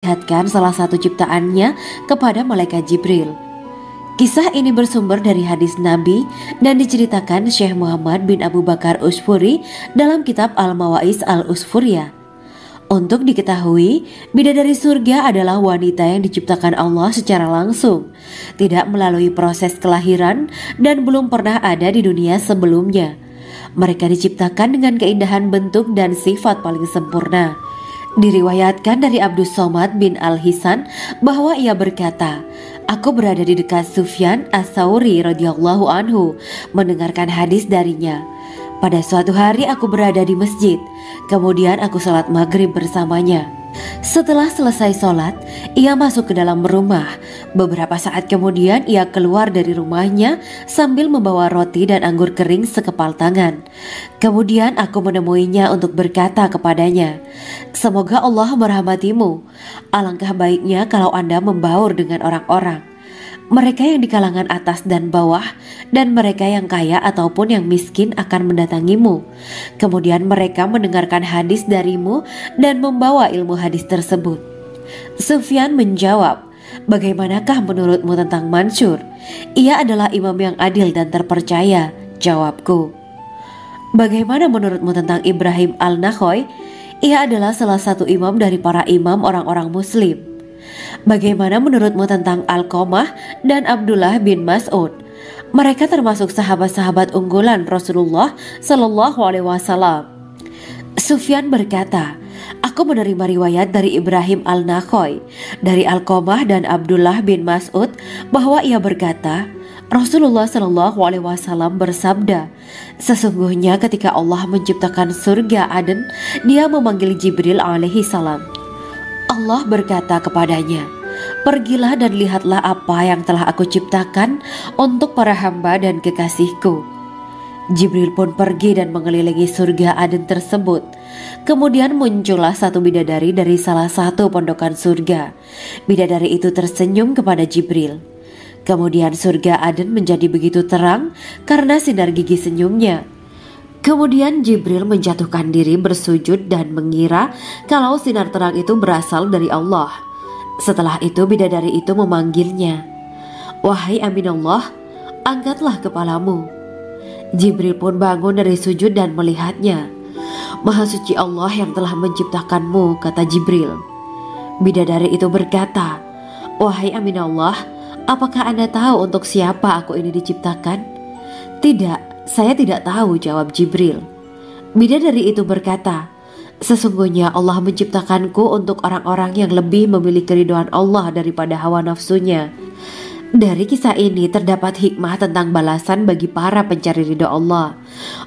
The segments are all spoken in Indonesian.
memperlihatkan salah satu ciptaannya kepada malaikat Jibril. Kisah ini bersumber dari hadis Nabi dan diceritakan Syekh Muhammad bin Abu Bakar Usfuri dalam kitab Al-Mawaiz Al-Usfuriyah. Untuk diketahui, bidadari surga adalah wanita yang diciptakan Allah secara langsung, tidak melalui proses kelahiran dan belum pernah ada di dunia sebelumnya. Mereka diciptakan dengan keindahan bentuk dan sifat paling sempurna. Diriwayatkan dari Abdus Somad bin Al-Hisan bahwa ia berkata, "Aku berada di dekat Sufyan As-Tsauri radhiyallahu anhu mendengarkan hadis darinya. Pada suatu hari aku berada di masjid, kemudian aku sholat maghrib bersamanya. Setelah selesai sholat, ia masuk ke dalam rumah. Beberapa saat kemudian ia keluar dari rumahnya sambil membawa roti dan anggur kering sekepal tangan. Kemudian aku menemuinya untuk berkata kepadanya, 'Semoga Allah merahmatimu. Alangkah baiknya kalau Anda membaur dengan orang-orang. Mereka yang di kalangan atas dan bawah, dan mereka yang kaya ataupun yang miskin akan mendatangimu. Kemudian mereka mendengarkan hadis darimu dan membawa ilmu hadis tersebut.' Sufyan menjawab, 'Bagaimanakah menurutmu tentang Mansur? Ia adalah imam yang adil dan terpercaya.' Jawabku. 'Bagaimana menurutmu tentang Ibrahim Al-Nakhoy? Ia adalah salah satu imam dari para imam orang-orang muslim.' 'Bagaimana menurutmu tentang Alqamah dan Abdullah bin Mas'ud? Mereka termasuk sahabat-sahabat unggulan Rasulullah Shallallahu Alaihi Wasallam.' Sufyan berkata, 'Aku menerima riwayat dari Ibrahim Al-Nakhoy, dari Alqamah dan Abdullah bin Mas'ud bahwa ia berkata, Rasulullah Shallallahu Alaihi Wasallam bersabda, sesungguhnya ketika Allah menciptakan surga Aden, Dia memanggil Jibril alaihi salam. Allah berkata kepadanya, pergilah dan lihatlah apa yang telah aku ciptakan untuk para hamba dan kekasihku. Jibril pun pergi dan mengelilingi surga Aden tersebut. Kemudian muncullah satu bidadari dari salah satu pondokan surga. Bidadari itu tersenyum kepada Jibril. Kemudian surga Aden menjadi begitu terang karena sinar gigi senyumnya. Kemudian Jibril menjatuhkan diri bersujud dan mengira kalau sinar terang itu berasal dari Allah. Setelah itu bidadari itu memanggilnya, wahai Aminullah, angkatlah kepalamu. Jibril pun bangun dari sujud dan melihatnya. Maha suci Allah yang telah menciptakanmu, kata Jibril. Bidadari itu berkata, wahai Aminullah, apakah Anda tahu untuk siapa aku ini diciptakan? Tidak. Saya tidak tahu, jawab Jibril. Bidadari itu berkata, sesungguhnya Allah menciptakanku untuk orang-orang yang lebih memilih keridhaan Allah daripada hawa nafsunya. Dari kisah ini terdapat hikmah tentang balasan bagi para pencari ridho Allah.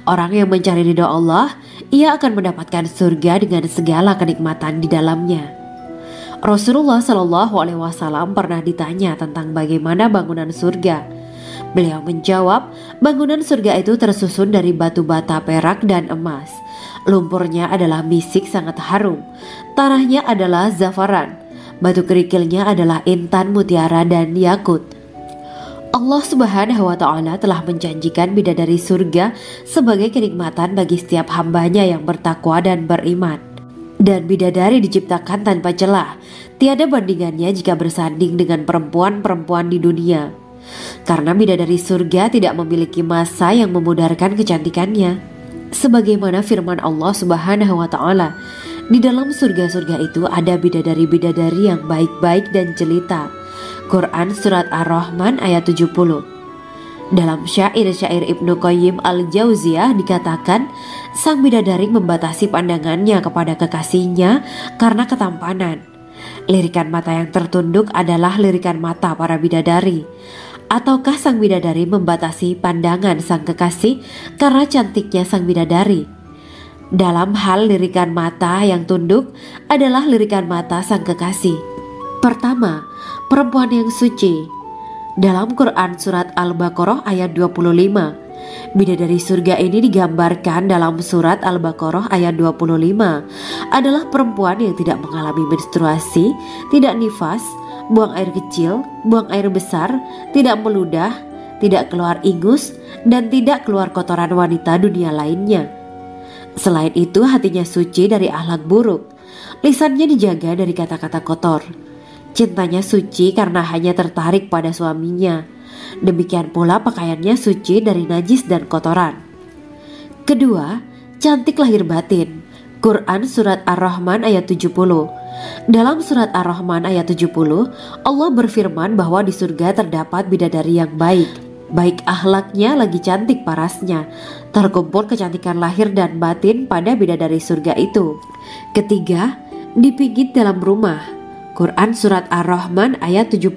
Orang yang mencari ridho Allah, ia akan mendapatkan surga dengan segala kenikmatan di dalamnya. Rasulullah Shallallahu Alaihi Wasallam pernah ditanya tentang bagaimana bangunan surga. Beliau menjawab, bangunan surga itu tersusun dari batu bata, perak, dan emas. Lumpurnya adalah misik sangat harum. Tanahnya adalah zafaran. Batu kerikilnya adalah intan, mutiara, dan yakut. Allah Subhanahu wa Ta'ala telah menjanjikan bidadari surga sebagai kenikmatan bagi setiap hambanya yang bertakwa dan beriman. Dan bidadari diciptakan tanpa celah. Tiada bandingannya jika bersanding dengan perempuan-perempuan di dunia. Karena bidadari surga tidak memiliki masa yang memudarkan kecantikannya. Sebagaimana firman Allah Subhanahu wa Ta'ala, di dalam surga-surga itu ada bidadari-bidadari yang baik-baik dan jelita. Quran Surat Ar-Rahman ayat 70. Dalam syair-syair Ibnu Qayyim Al-Jauziyah dikatakan, sang bidadari membatasi pandangannya kepada kekasihnya karena ketampanan. Lirikan mata yang tertunduk adalah lirikan mata para bidadari. Ataukah sang bidadari membatasi pandangan sang kekasih karena cantiknya sang bidadari? Dalam hal lirikan mata yang tunduk adalah lirikan mata sang kekasih. Pertama, perempuan yang suci. Dalam Quran Surat Al-Baqarah ayat 25, bidadari surga ini digambarkan dalam Surat Al-Baqarah ayat 25 adalah perempuan yang tidak mengalami menstruasi, tidak nifas, buang air kecil, buang air besar, tidak meludah, tidak keluar ingus, dan tidak keluar kotoran wanita dunia lainnya. Selain itu hatinya suci dari akhlak buruk. Lisannya dijaga dari kata-kata kotor. Cintanya suci karena hanya tertarik pada suaminya. Demikian pula pakaiannya suci dari najis dan kotoran. Kedua, cantik lahir batin. Quran Surat Ar-Rahman ayat 70. Dalam Surat Ar-Rahman ayat 70, Allah berfirman bahwa di surga terdapat bidadari yang baik. Baik akhlaknya lagi cantik parasnya. Terkumpul kecantikan lahir dan batin pada bidadari surga itu. Ketiga, dipijit dalam rumah. Quran Surat Ar-Rahman ayat 72.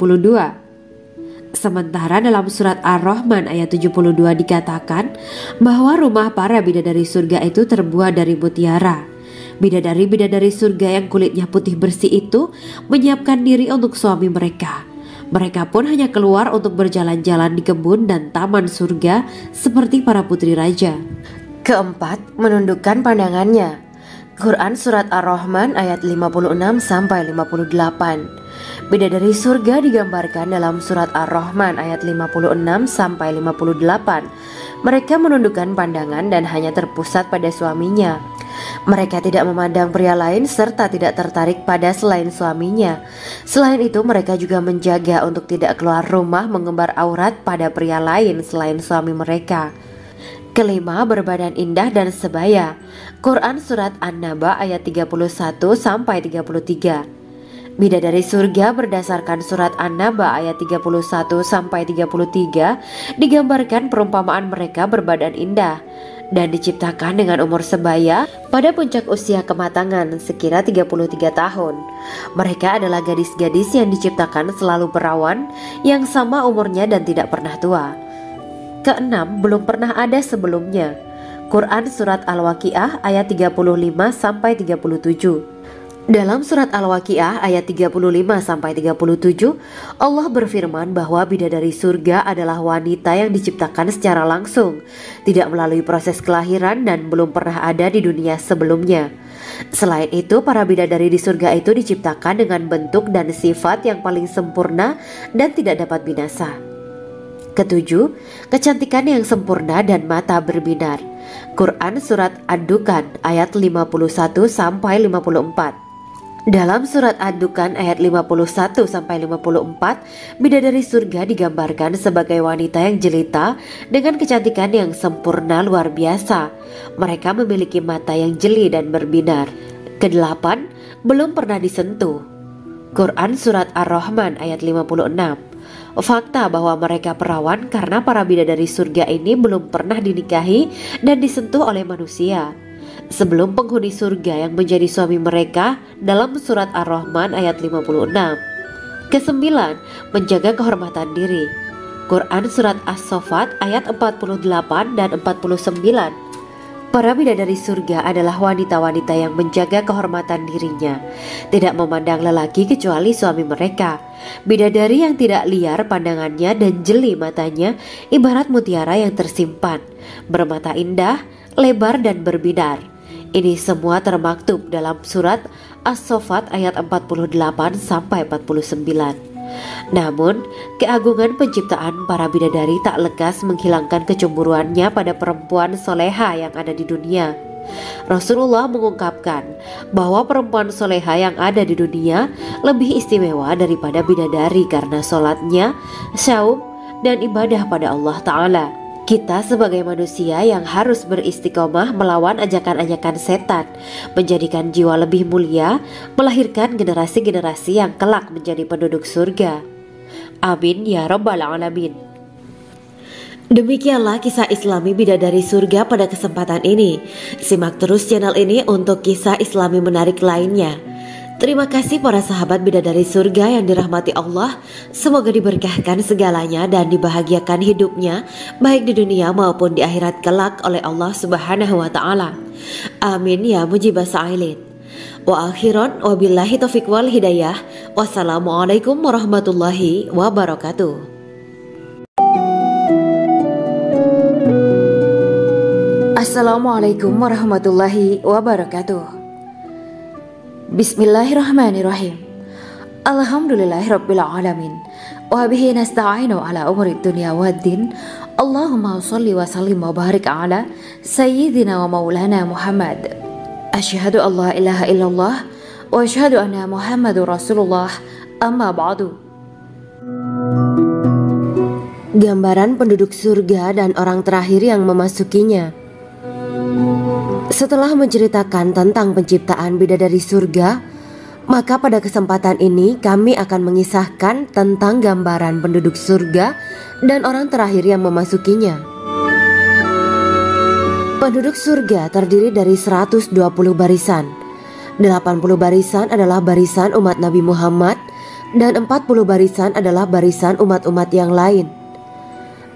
Sementara dalam Surat Ar-Rahman ayat 72 dikatakan bahwa rumah para bidadari surga itu terbuat dari mutiara. Bidadari-bidadari surga yang kulitnya putih bersih itu menyiapkan diri untuk suami mereka. Mereka pun hanya keluar untuk berjalan-jalan di kebun dan taman surga seperti para putri raja. Keempat, menundukkan pandangannya. Quran Surat Ar-Rahman ayat 56-58. Bidadari surga digambarkan dalam Surat Ar-Rahman ayat 56-58. Mereka menundukkan pandangan dan hanya terpusat pada suaminya. Mereka tidak memandang pria lain serta tidak tertarik pada selain suaminya. Selain itu mereka juga menjaga untuk tidak keluar rumah mengembar aurat pada pria lain selain suami mereka. Kelima, berbadan indah dan sebaya. Quran Surat An-Naba ayat 31-33. Bidadari surga berdasarkan Surat An-Naba ayat 31-33 digambarkan perumpamaan mereka berbadan indah dan diciptakan dengan umur sebaya pada puncak usia kematangan sekira 33 tahun. Mereka adalah gadis-gadis yang diciptakan selalu perawan yang sama umurnya dan tidak pernah tua. Keenam, belum pernah ada sebelumnya. Quran Surat Al-Waqiah ayat 35-37. Dalam Surat Al-Waqiah ayat 35-37, Allah berfirman bahwa bidadari surga adalah wanita yang diciptakan secara langsung, tidak melalui proses kelahiran dan belum pernah ada di dunia sebelumnya. Selain itu, para bidadari di surga itu diciptakan dengan bentuk dan sifat yang paling sempurna dan tidak dapat binasa. Ketujuh, kecantikan yang sempurna dan mata berbinar. Quran Surat Ad-Dukan ayat 51-54. Dalam Surat Ad-Dukan ayat 51-54, bidadari surga digambarkan sebagai wanita yang jelita dengan kecantikan yang sempurna luar biasa. Mereka memiliki mata yang jeli dan berbinar. Kedelapan, belum pernah disentuh. Quran Surat Ar-Rahman ayat 56. Fakta bahwa mereka perawan karena para bidadari surga ini belum pernah dinikahi dan disentuh oleh manusia sebelum penghuni surga yang menjadi suami mereka dalam Surat Ar-Rahman ayat 56. Kesembilan, menjaga kehormatan diri. Quran Surat As-Saffat ayat 48 dan 49. Para bidadari surga adalah wanita-wanita yang menjaga kehormatan dirinya, tidak memandang lelaki kecuali suami mereka. Bidadari yang tidak liar pandangannya dan jeli matanya ibarat mutiara yang tersimpan, bermata indah, lebar dan berbinar. Ini semua termaktub dalam Surat As-Saffat ayat 48-49. Namun, keagungan penciptaan para bidadari tak lekas menghilangkan kecemburuannya pada perempuan soleha yang ada di dunia. Rasulullah mengungkapkan bahwa perempuan soleha yang ada di dunia lebih istimewa daripada bidadari karena sholatnya, syaum, dan ibadah pada Allah Ta'ala. Kita sebagai manusia yang harus beristiqomah melawan ajakan-ajakan setan, menjadikan jiwa lebih mulia, melahirkan generasi-generasi yang kelak menjadi penduduk surga. Amin ya Rabbal Alamin. Demikianlah kisah Islami bidadari surga pada kesempatan ini. Simak terus channel ini untuk kisah Islami menarik lainnya. Terima kasih para sahabat bidadari surga yang dirahmati Allah. Semoga diberkahkan segalanya dan dibahagiakan hidupnya baik di dunia maupun di akhirat kelak oleh Allah Subhanahu wa Ta'ala. Amin ya mujibas sa'ilin. Wa akhiran wabillahi taufiq wal hidayah. Wassalamualaikum warahmatullahi wabarakatuh. Assalamualaikum warahmatullahi wabarakatuh. Bismillahirrahmanirrahim. Alhamdulillahirabbil alamin. Wa bihi nasta'inu ala umuri dunya waddin. Allahumma shalli wa sallim wa barik ala sayyidina wa maulana Muhammad. Asyhadu an la ilaha illallah wa asyhadu anna Muhammadur Rasulullah. Amma ba'du. Gambaran penduduk surga dan orang terakhir yang memasukinya. Setelah menceritakan tentang penciptaan bidadari surga, maka pada kesempatan ini kami akan mengisahkan tentang gambaran penduduk surga dan orang terakhir yang memasukinya. Penduduk surga terdiri dari 120 barisan. 80 barisan adalah barisan umat Nabi Muhammad dan 40 barisan adalah barisan umat-umat yang lain.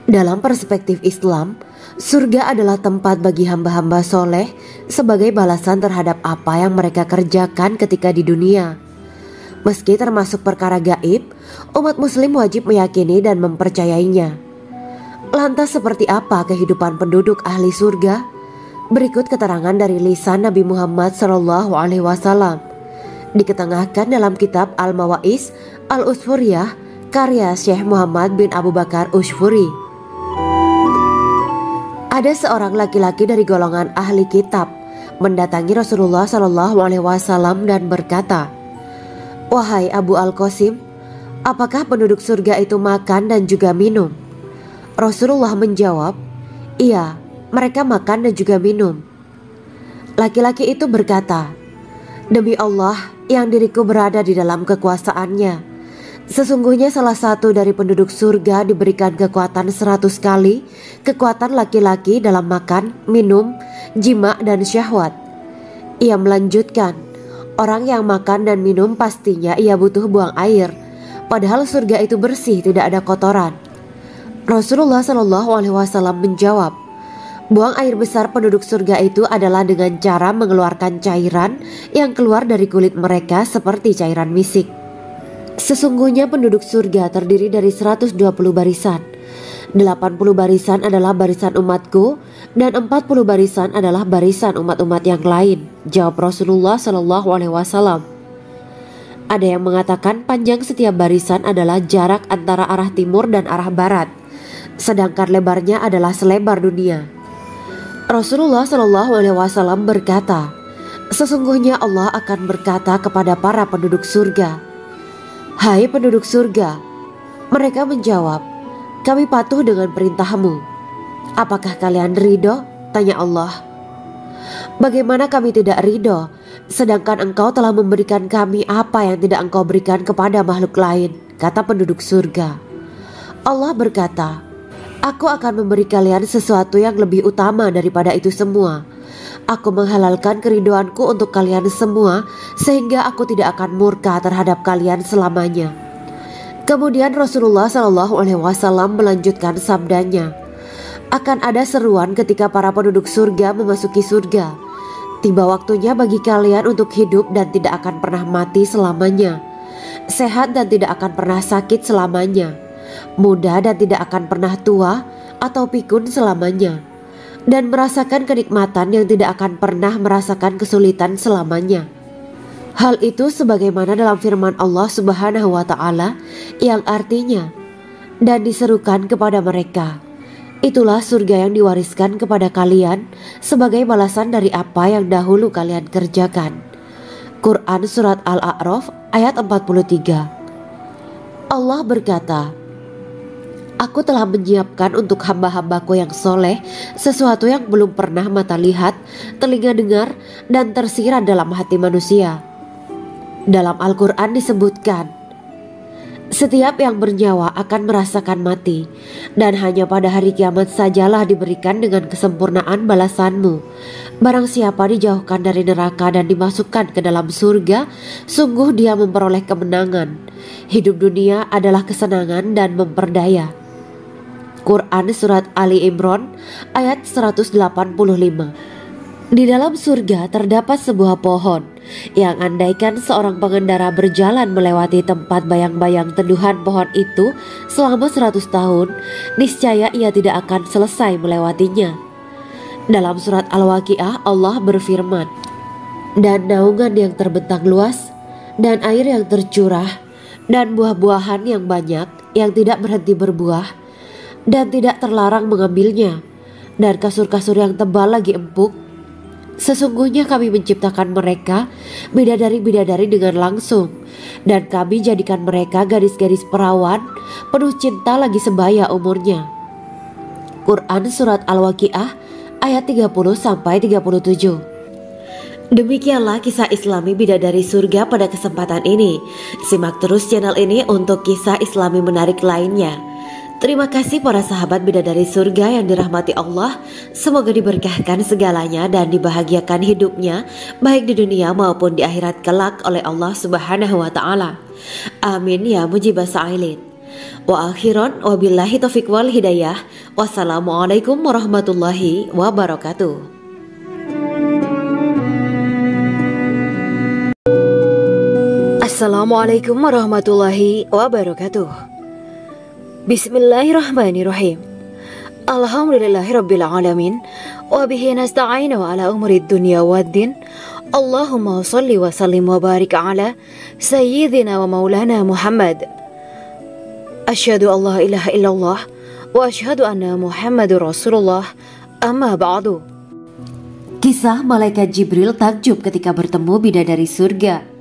Dalam perspektif Islam, surga adalah tempat bagi hamba-hamba soleh sebagai balasan terhadap apa yang mereka kerjakan ketika di dunia. Meski termasuk perkara gaib, umat muslim wajib meyakini dan mempercayainya. Lantas seperti apa kehidupan penduduk ahli surga? Berikut keterangan dari lisan Nabi Muhammad SAW, diketengahkan dalam kitab Al-Mawaiz Al-Usfuriyah karya Syekh Muhammad bin Abu Bakar Ushfuri. Ada seorang laki-laki dari golongan ahli kitab mendatangi Rasulullah SAW dan berkata, "Wahai Abu Al-Qasim, apakah penduduk surga itu makan dan juga minum?" Rasulullah menjawab, "Iya, mereka makan dan juga minum." Laki-laki itu berkata, "Demi Allah yang diriku berada di dalam kekuasaannya, sesungguhnya salah satu dari penduduk surga diberikan kekuatan 100 kali kekuatan laki-laki dalam makan, minum, jima, dan syahwat." Ia melanjutkan, "Orang yang makan dan minum pastinya ia butuh buang air, padahal surga itu bersih, tidak ada kotoran." Rasulullah SAW menjawab, "Buang air besar penduduk surga itu adalah dengan cara mengeluarkan cairan yang keluar dari kulit mereka seperti cairan misik." Sesungguhnya penduduk surga terdiri dari 120 barisan. 80 barisan adalah barisan umatku dan 40 barisan adalah barisan umat-umat yang lain, jawab Rasulullah SAW. Ada yang mengatakan panjang setiap barisan adalah jarak antara arah timur dan arah barat, sedangkan lebarnya adalah selebar dunia. Rasulullah SAW berkata, "Sesungguhnya Allah akan berkata kepada para penduduk surga, 'Hai penduduk surga,' mereka menjawab, 'Kami patuh dengan perintahmu.' 'Apakah kalian ridho?' tanya Allah. 'Bagaimana kami tidak ridho, sedangkan engkau telah memberikan kami apa yang tidak engkau berikan kepada makhluk lain,' kata penduduk surga. Allah berkata, 'Aku akan memberi kalian sesuatu yang lebih utama daripada itu semua. Aku menghalalkan keridoanku untuk kalian semua sehingga aku tidak akan murka terhadap kalian selamanya.'" Kemudian Rasulullah SAW melanjutkan sabdanya, "Akan ada seruan ketika para penduduk surga memasuki surga. Tiba waktunya bagi kalian untuk hidup dan tidak akan pernah mati selamanya, sehat dan tidak akan pernah sakit selamanya, muda dan tidak akan pernah tua atau pikun selamanya, dan merasakan kenikmatan yang tidak akan pernah merasakan kesulitan selamanya." Hal itu sebagaimana dalam firman Allah Subhanahu wa Ta'ala yang artinya, "Dan diserukan kepada mereka, itulah surga yang diwariskan kepada kalian sebagai balasan dari apa yang dahulu kalian kerjakan." Quran Surat Al-A'raf ayat 43. Allah berkata, "Aku telah menyiapkan untuk hamba-hambaku yang soleh sesuatu yang belum pernah mata lihat, telinga dengar, dan tersirat dalam hati manusia." Dalam Al-Quran disebutkan, "Setiap yang bernyawa akan merasakan mati, dan hanya pada hari kiamat sajalah diberikan dengan kesempurnaan balasanmu. Barang siapa dijauhkan dari neraka dan dimasukkan ke dalam surga, sungguh dia memperoleh kemenangan. Hidup dunia adalah kesenangan dan memperdaya." Quran Surat Ali Imran ayat 185. Di dalam surga terdapat sebuah pohon yang andaikan seorang pengendara berjalan melewati tempat bayang-bayang teduhan pohon itu selama 100 tahun, niscaya ia tidak akan selesai melewatinya. Dalam surat Al-Waqiah Allah berfirman, "Dan naungan yang terbentang luas, dan air yang tercurah, dan buah-buahan yang banyak yang tidak berhenti berbuah, dan tidak terlarang mengambilnya, dan kasur-kasur yang tebal lagi empuk, Sesungguhnya kami menciptakan mereka bidadari-bidadari dengan langsung, dan kami jadikan mereka gadis-gadis perawan penuh cinta lagi sebaya umurnya. Quran Surat Al-Waqiah ayat 30-37. Demikianlah kisah Islami bidadari surga pada kesempatan ini. Simak terus channel ini untuk kisah Islami menarik lainnya. Terima kasih para sahabat bidadari surga yang dirahmati Allah. Semoga diberkahkan segalanya dan dibahagiakan hidupnya baik di dunia maupun di akhirat kelak oleh Allah Subhanahu wa taala. Amin ya mujibah sa'ilin. Wa akhiran wabillahi taufiq wal hidayah. Wassalamualaikum warahmatullahi wabarakatuh. Assalamualaikum warahmatullahi wabarakatuh. Bismillahirrahmanirrahim. Alhamdulillahirabbil alamin wa bihi nasta'inu ala umurid dunya waddin. Allahumma shalli wa sallim wa barik ala sayyidina wa maulana Muhammad. Asyhadu an la ilaha illallah wa asyhadu anna Muhammadur Rasulullah. Amma ba'du. Kisah malaikat Jibril takjub ketika bertemu bidadari surga.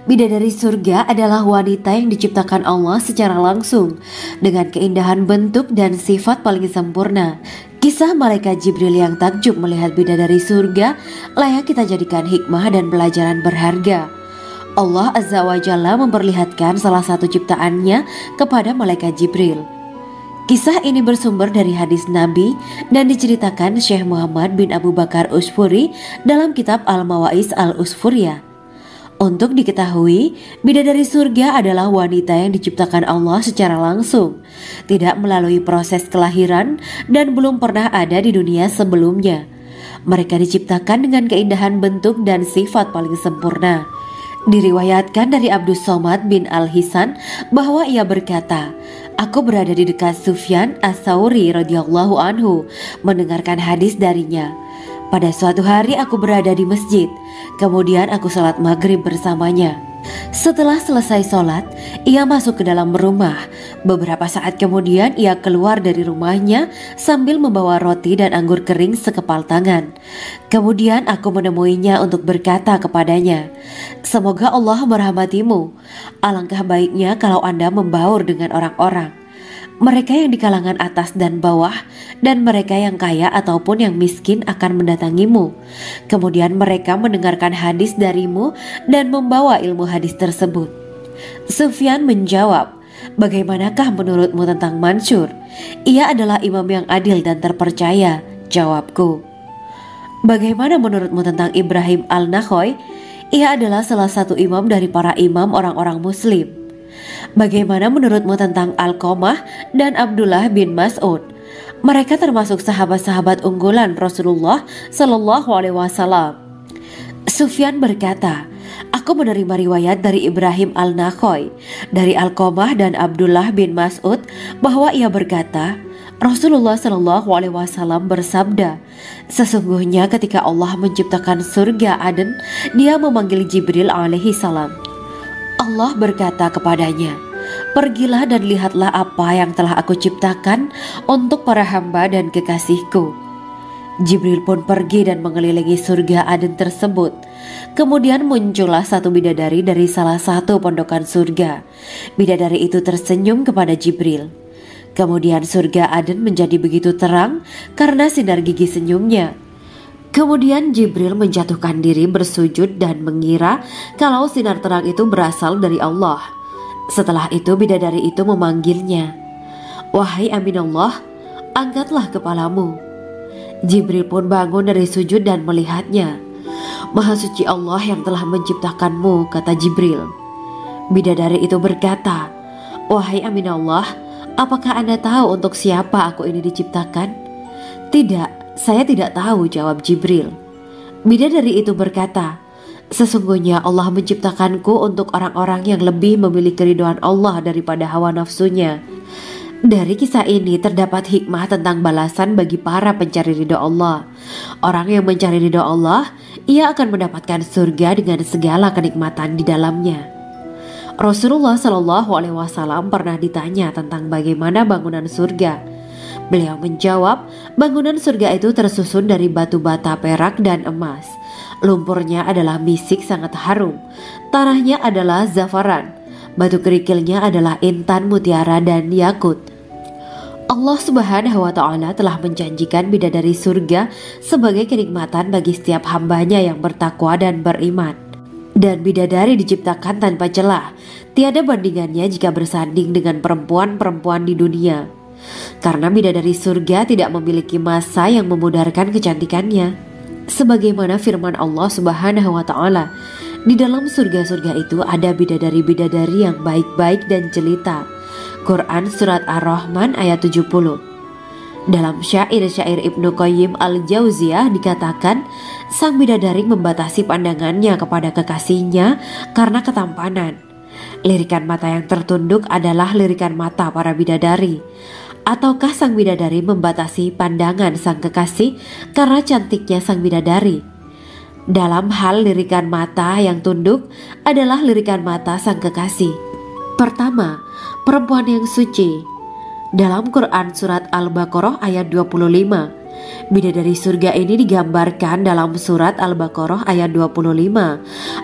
Bidadari surga adalah wanita yang diciptakan Allah secara langsung dengan keindahan bentuk dan sifat paling sempurna. Kisah malaikat Jibril yang takjub melihat bidadari surga layak kita jadikan hikmah dan pelajaran berharga. Allah Azza wa Jalla memperlihatkan salah satu ciptaannya kepada malaikat Jibril. Kisah ini bersumber dari hadis Nabi dan diceritakan Syekh Muhammad bin Abu Bakar Usfuri dalam kitab Al-Mawaiz Al-Usfuriyah. Untuk diketahui, bidadari surga adalah wanita yang diciptakan Allah secara langsung, tidak melalui proses kelahiran dan belum pernah ada di dunia sebelumnya. Mereka diciptakan dengan keindahan bentuk dan sifat paling sempurna. Diriwayatkan dari Abdus Somad bin Al-Hisan bahwa ia berkata, "Aku berada di dekat Sufyan As-Tsauri radhiyallahu anhu mendengarkan hadis darinya. Pada suatu hari aku berada di masjid, kemudian aku sholat maghrib bersamanya. Setelah selesai sholat, ia masuk ke dalam rumah. Beberapa saat kemudian ia keluar dari rumahnya sambil membawa roti dan anggur kering sekepal tangan. Kemudian aku menemuinya untuk berkata kepadanya, 'Semoga Allah merahmatimu. Alangkah baiknya kalau Anda membaur dengan orang-orang. Mereka yang di kalangan atas dan bawah, dan mereka yang kaya ataupun yang miskin akan mendatangimu. Kemudian mereka mendengarkan hadis darimu dan membawa ilmu hadis tersebut.' Sufyan menjawab, 'Bagaimanakah menurutmu tentang Mansur? Ia adalah imam yang adil dan terpercaya.' Jawabku. 'Bagaimana menurutmu tentang Ibrahim Al-Nakhoy? Ia adalah salah satu imam dari para imam orang-orang muslim.' 'Bagaimana menurutmu tentang Alqamah dan Abdullah bin Mas'ud? Mereka termasuk sahabat-sahabat unggulan Rasulullah Shallallahu Alaihi Wasallam.' Sufyan berkata, 'Aku menerima riwayat dari Ibrahim Al-Nakhoy, dari Alqamah dan Abdullah bin Mas'ud bahwa ia berkata, Rasulullah Shallallahu Alaihi Wasallam bersabda, sesungguhnya ketika Allah menciptakan surga Aden, Dia memanggil Jibril alaihi salam. Allah berkata kepadanya, pergilah dan lihatlah apa yang telah aku ciptakan untuk para hamba dan kekasihku. Jibril pun pergi dan mengelilingi surga Aden tersebut. Kemudian muncullah satu bidadari dari salah satu pondokan surga. Bidadari itu tersenyum kepada Jibril. Kemudian surga Aden menjadi begitu terang karena sinar gigi senyumnya. Kemudian Jibril menjatuhkan diri bersujud dan mengira kalau sinar terang itu berasal dari Allah. Setelah itu bidadari itu memanggilnya, wahai Aminullah, angkatlah kepalamu. Jibril pun bangun dari sujud dan melihatnya. Maha suci Allah yang telah menciptakanmu, kata Jibril. Bidadari itu berkata, wahai Aminullah, apakah Anda tahu untuk siapa aku ini diciptakan? Tidak. Saya tidak tahu, jawab Jibril. Bidadari itu berkata, sesungguhnya Allah menciptakanku untuk orang-orang yang lebih memilih keridhaan Allah daripada hawa nafsunya. Dari kisah ini terdapat hikmah tentang balasan bagi para pencari ridho Allah. Orang yang mencari ridho Allah, ia akan mendapatkan surga dengan segala kenikmatan di dalamnya. Rasulullah Shallallahu Alaihi Wasallam pernah ditanya tentang bagaimana bangunan surga. Beliau menjawab, bangunan surga itu tersusun dari batu bata perak dan emas. Lumpurnya adalah misik sangat harum, tanahnya adalah zafaran, batu kerikilnya adalah intan, mutiara, dan yakut. Allah Subhanahu wa Ta'ala telah menjanjikan bidadari surga sebagai kenikmatan bagi setiap hambanya yang bertakwa dan beriman. Dan bidadari diciptakan tanpa celah, tiada bandingannya jika bersanding dengan perempuan-perempuan di dunia. Karena bidadari surga tidak memiliki masa yang memudarkan kecantikannya. Sebagaimana firman Allah Subhanahu wa Ta'ala, di dalam surga-surga itu ada bidadari-bidadari yang baik-baik dan jelita. Quran Surat Ar-Rahman ayat 70. Dalam syair-syair Ibnu Qayyim Al-Jauziyah dikatakan, sang bidadari membatasi pandangannya kepada kekasihnya karena ketampanan. Lirikan mata yang tertunduk adalah lirikan mata para bidadari. Ataukah sang bidadari membatasi pandangan sang kekasih karena cantiknya sang bidadari? Dalam hal lirikan mata yang tunduk adalah lirikan mata sang kekasih. Pertama, perempuan yang suci. Dalam Quran Surat Al-Baqarah ayat 25, bidadari surga ini digambarkan dalam Surat Al-Baqarah ayat 25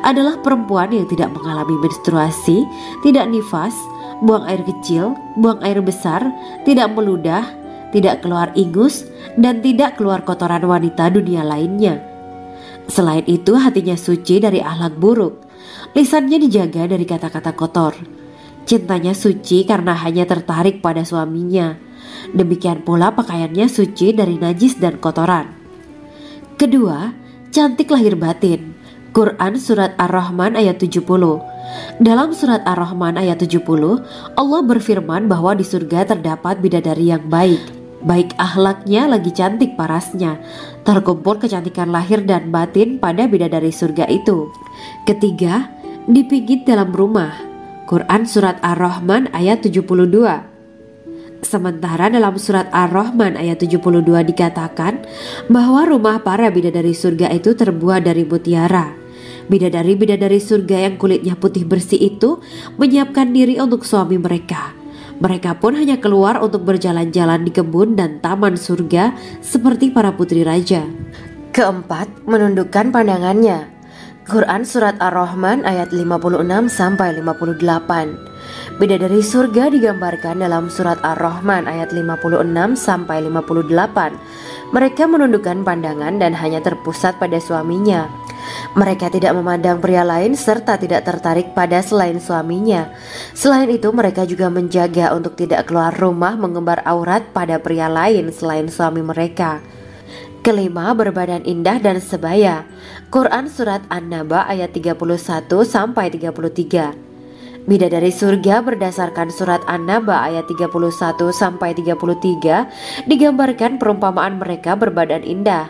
adalah perempuan yang tidak mengalami menstruasi, tidak nifas, buang air kecil, buang air besar, tidak meludah, tidak keluar ingus, dan tidak keluar kotoran wanita dunia lainnya. Selain itu, hatinya suci dari akhlak buruk, lisannya dijaga dari kata-kata kotor. Cintanya suci karena hanya tertarik pada suaminya. Demikian pula pakaiannya suci dari najis dan kotoran. Kedua, cantik lahir batin. Quran Surat Ar-Rahman ayat 70. Dalam Surat Ar-Rahman ayat 70, Allah berfirman bahwa di surga terdapat bidadari yang baik. Baik akhlaknya lagi cantik parasnya. Terkumpul kecantikan lahir dan batin pada bidadari surga itu. Ketiga, dipijit dalam rumah. Quran Surat Ar-Rahman ayat 72. Sementara dalam Surat Ar-Rahman ayat 72 dikatakan bahwa rumah para bidadari surga itu terbuat dari mutiara. Bidadari-bidadari surga yang kulitnya putih bersih itu menyiapkan diri untuk suami mereka. Mereka pun hanya keluar untuk berjalan-jalan di kebun dan taman surga seperti para putri raja. Keempat, menundukkan pandangannya. Quran Surat Ar-Rahman ayat 56-58. Bidadari surga digambarkan dalam Surat Ar-Rahman ayat 56-58. Mereka menundukkan pandangan dan hanya terpusat pada suaminya. Mereka tidak memandang pria lain serta tidak tertarik pada selain suaminya. Selain itu, mereka juga menjaga untuk tidak keluar rumah mengembar aurat pada pria lain selain suami mereka. Kelima, berbadan indah dan sebaya. Quran Surat An-Naba ayat 31-33. Bidadari surga berdasarkan Surat An-Naba ayat 31-33 digambarkan perumpamaan mereka berbadan indah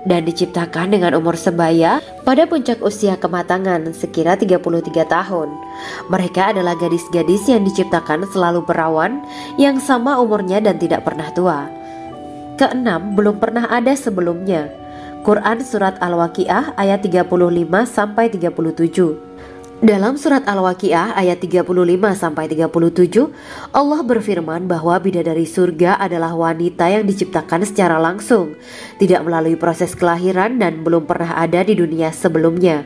dan diciptakan dengan umur sebaya pada puncak usia kematangan sekira 33 tahun. Mereka adalah gadis-gadis yang diciptakan selalu perawan, yang sama umurnya dan tidak pernah tua. Keenam, belum pernah ada sebelumnya. Quran Surat Al-Waqiah ayat 35-37. Dalam Surat Al-Waqiah ayat 35-37, Allah berfirman bahwa bidadari surga adalah wanita yang diciptakan secara langsung, tidak melalui proses kelahiran dan belum pernah ada di dunia sebelumnya.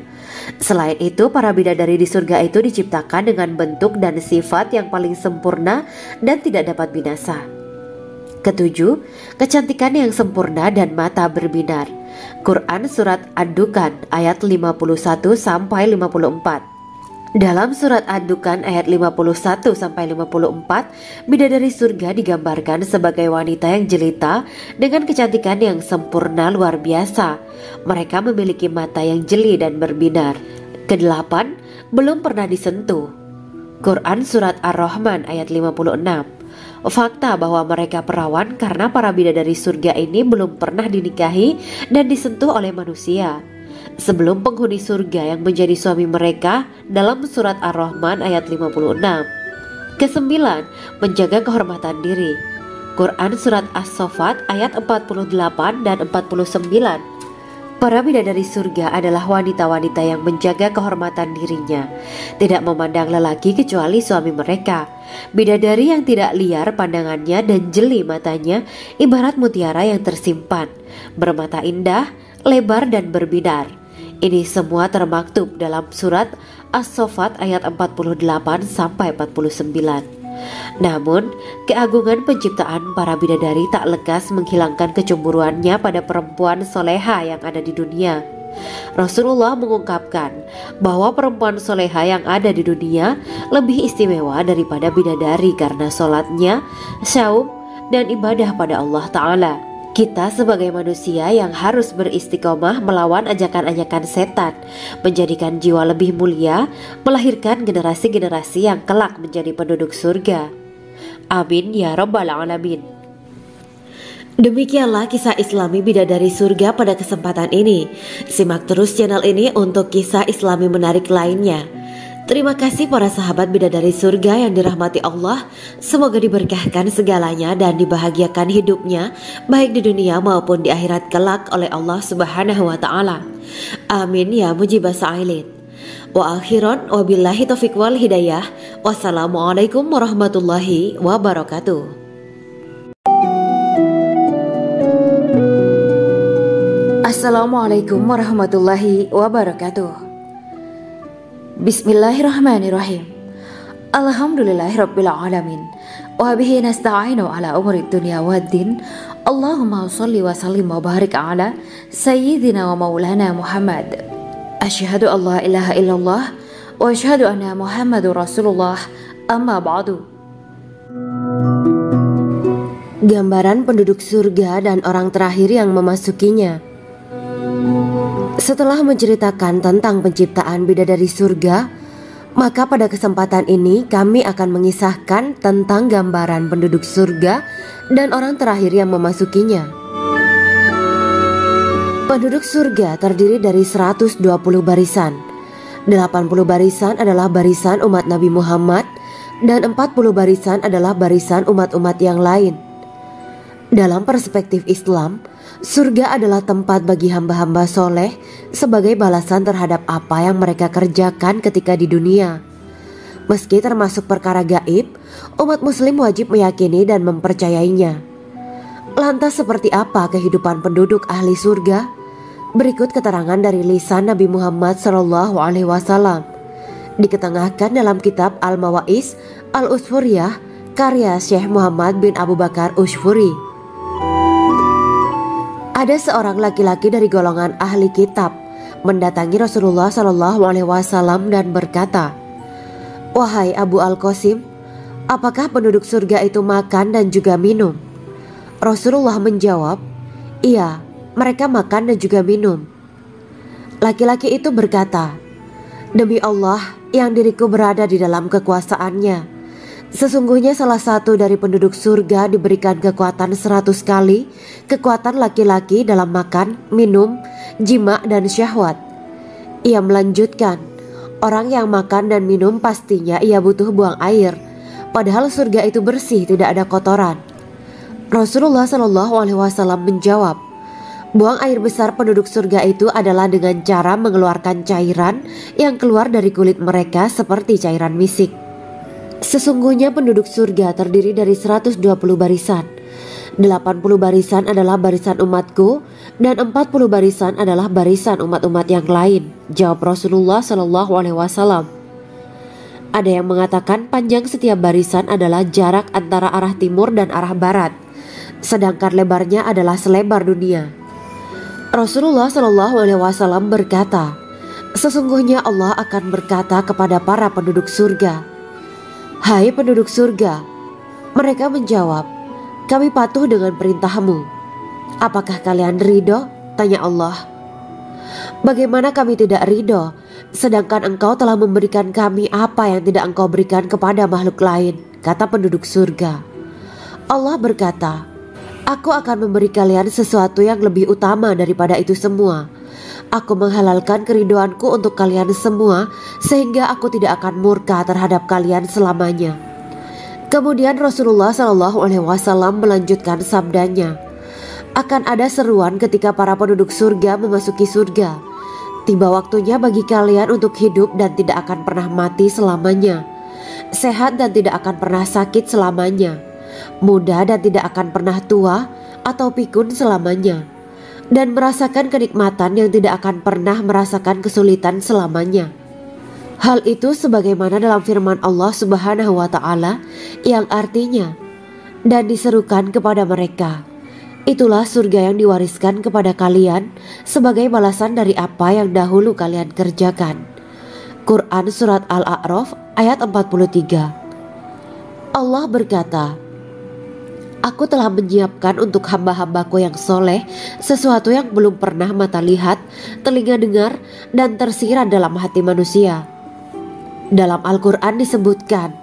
Selain itu, para bidadari di surga itu diciptakan dengan bentuk dan sifat yang paling sempurna dan tidak dapat binasa. Ketujuh, kecantikan yang sempurna dan mata berbinar. Quran Surat Ad-Dukan ayat 51-54. Dalam Surat Ad-Dukan ayat 51-54, bidadari surga digambarkan sebagai wanita yang jelita dengan kecantikan yang sempurna luar biasa. Mereka memiliki mata yang jeli dan berbinar. Kedelapan, belum pernah disentuh. Quran Surat Ar-Rahman ayat 56. Fakta bahwa mereka perawan karena para bidadari surga ini belum pernah dinikahi dan disentuh oleh manusia sebelum penghuni surga yang menjadi suami mereka dalam Surat Ar-Rahman ayat 56. Kesembilan, menjaga kehormatan diri. Quran Surat As-Saffat ayat 48 dan 49. Para bidadari surga adalah wanita-wanita yang menjaga kehormatan dirinya, tidak memandang lelaki kecuali suami mereka. Bidadari yang tidak liar pandangannya dan jeli matanya, ibarat mutiara yang tersimpan, bermata indah, lebar dan berbinar. Ini semua termaktub dalam surat As-Saffat ayat 48-49. Namun, keagungan penciptaan para bidadari tak lekas menghilangkan kecemburuannya pada perempuan soleha yang ada di dunia. Rasulullah mengungkapkan bahwa perempuan soleha yang ada di dunia lebih istimewa daripada bidadari karena sholatnya, syaum, dan ibadah pada Allah Ta'ala. Kita sebagai manusia yang harus beristiqomah melawan ajakan-ajakan setan, menjadikan jiwa lebih mulia, melahirkan generasi-generasi yang kelak menjadi penduduk surga. Amin ya rabbal alamin. Demikianlah kisah Islami bidadari surga pada kesempatan ini. Simak terus channel ini untuk kisah Islami menarik lainnya. Terima kasih para sahabat bidadari surga yang dirahmati Allah. Semoga diberkahkan segalanya dan dibahagiakan hidupnya, baik di dunia maupun di akhirat kelak oleh Allah Subhanahu wa Ta'ala. Amin ya mujibas sa'ilin. Wa akhiran wabillahi taufiq wal hidayah. Wassalamualaikum warahmatullahi wabarakatuh. Assalamualaikum warahmatullahi wabarakatuh. Bismillahirrahmanirrahim. Alhamdulillahirabbil alamin. Wa bihi nasta'inu ala umuri dunya waddin. Allahumma shalli wa sallim wa barik ala sayyidina wa maulana Muhammad. Asyhadu an la ilaha illallah wa asyhadu anna Muhammadur Rasulullah. Amma ba'du. Gambaran penduduk surga dan orang terakhir yang memasukinya. Setelah menceritakan tentang penciptaan bidadari surga, maka pada kesempatan ini kami akan mengisahkan tentang gambaran penduduk surga dan orang terakhir yang memasukinya. Penduduk surga terdiri dari 120 barisan. 80 barisan adalah barisan umat Nabi Muhammad dan 40 barisan adalah barisan umat-umat yang lain. Dalam perspektif Islam, surga adalah tempat bagi hamba-hamba soleh sebagai balasan terhadap apa yang mereka kerjakan ketika di dunia. Meski termasuk perkara gaib, umat muslim wajib meyakini dan mempercayainya. Lantas seperti apa kehidupan penduduk ahli surga? Berikut keterangan dari lisan Nabi Muhammad SAW, diketengahkan dalam kitab Al-Mawaiz Al-Usfuriyah karya Syekh Muhammad bin Abu Bakar Ushfuri. Ada seorang laki-laki dari golongan ahli kitab mendatangi Rasulullah SAW dan berkata, "Wahai Abu Al-Qasim, apakah penduduk surga itu makan dan juga minum?" Rasulullah menjawab, "Iya, mereka makan dan juga minum." Laki-laki itu berkata, "Demi Allah yang diriku berada di dalam kekuasaannya, sesungguhnya salah satu dari penduduk surga diberikan kekuatan 100 kali kekuatan laki-laki dalam makan, minum, jima, dan syahwat." Ia melanjutkan, "Orang yang makan dan minum pastinya ia butuh buang air, padahal surga itu bersih, tidak ada kotoran." Rasulullah SAW menjawab, "Buang air besar penduduk surga itu adalah dengan cara mengeluarkan cairan yang keluar dari kulit mereka seperti cairan misik." Sesungguhnya penduduk surga terdiri dari 120 barisan. 80 barisan adalah barisan umatku dan 40 barisan adalah barisan umat-umat yang lain, jawab Rasulullah SAW. Ada yang mengatakan panjang setiap barisan adalah jarak antara arah timur dan arah barat, sedangkan lebarnya adalah selebar dunia. Rasulullah SAW berkata, "Sesungguhnya Allah akan berkata kepada para penduduk surga, 'Hai penduduk surga,' mereka menjawab, 'Kami patuh dengan perintahmu.' 'Apakah kalian ridho?' tanya Allah. 'Bagaimana kami tidak ridho, sedangkan engkau telah memberikan kami apa yang tidak engkau berikan kepada makhluk lain,' kata penduduk surga. Allah berkata, 'Aku akan memberi kalian sesuatu yang lebih utama daripada itu semua. Aku menghalalkan keridoanku untuk kalian semua, sehingga aku tidak akan murka terhadap kalian selamanya.'" Kemudian Rasulullah SAW melanjutkan sabdanya, Akan ada seruan ketika para penduduk surga memasuki surga. Tiba waktunya bagi kalian untuk hidup dan tidak akan pernah mati selamanya. Sehat dan tidak akan pernah sakit selamanya. Muda dan tidak akan pernah tua atau pikun selamanya. Dan merasakan kenikmatan yang tidak akan pernah merasakan kesulitan selamanya. Hal itu sebagaimana dalam firman Allah Subhanahu wa Ta'ala yang artinya, dan diserukan kepada mereka, itulah surga yang diwariskan kepada kalian sebagai balasan dari apa yang dahulu kalian kerjakan. Quran Surat Al-A'raf ayat 43. Allah berkata, Aku telah menyiapkan untuk hamba-hambaku yang soleh sesuatu yang belum pernah mata lihat, telinga dengar, dan tersirat dalam hati manusia. Dalam Al-Quran disebutkan,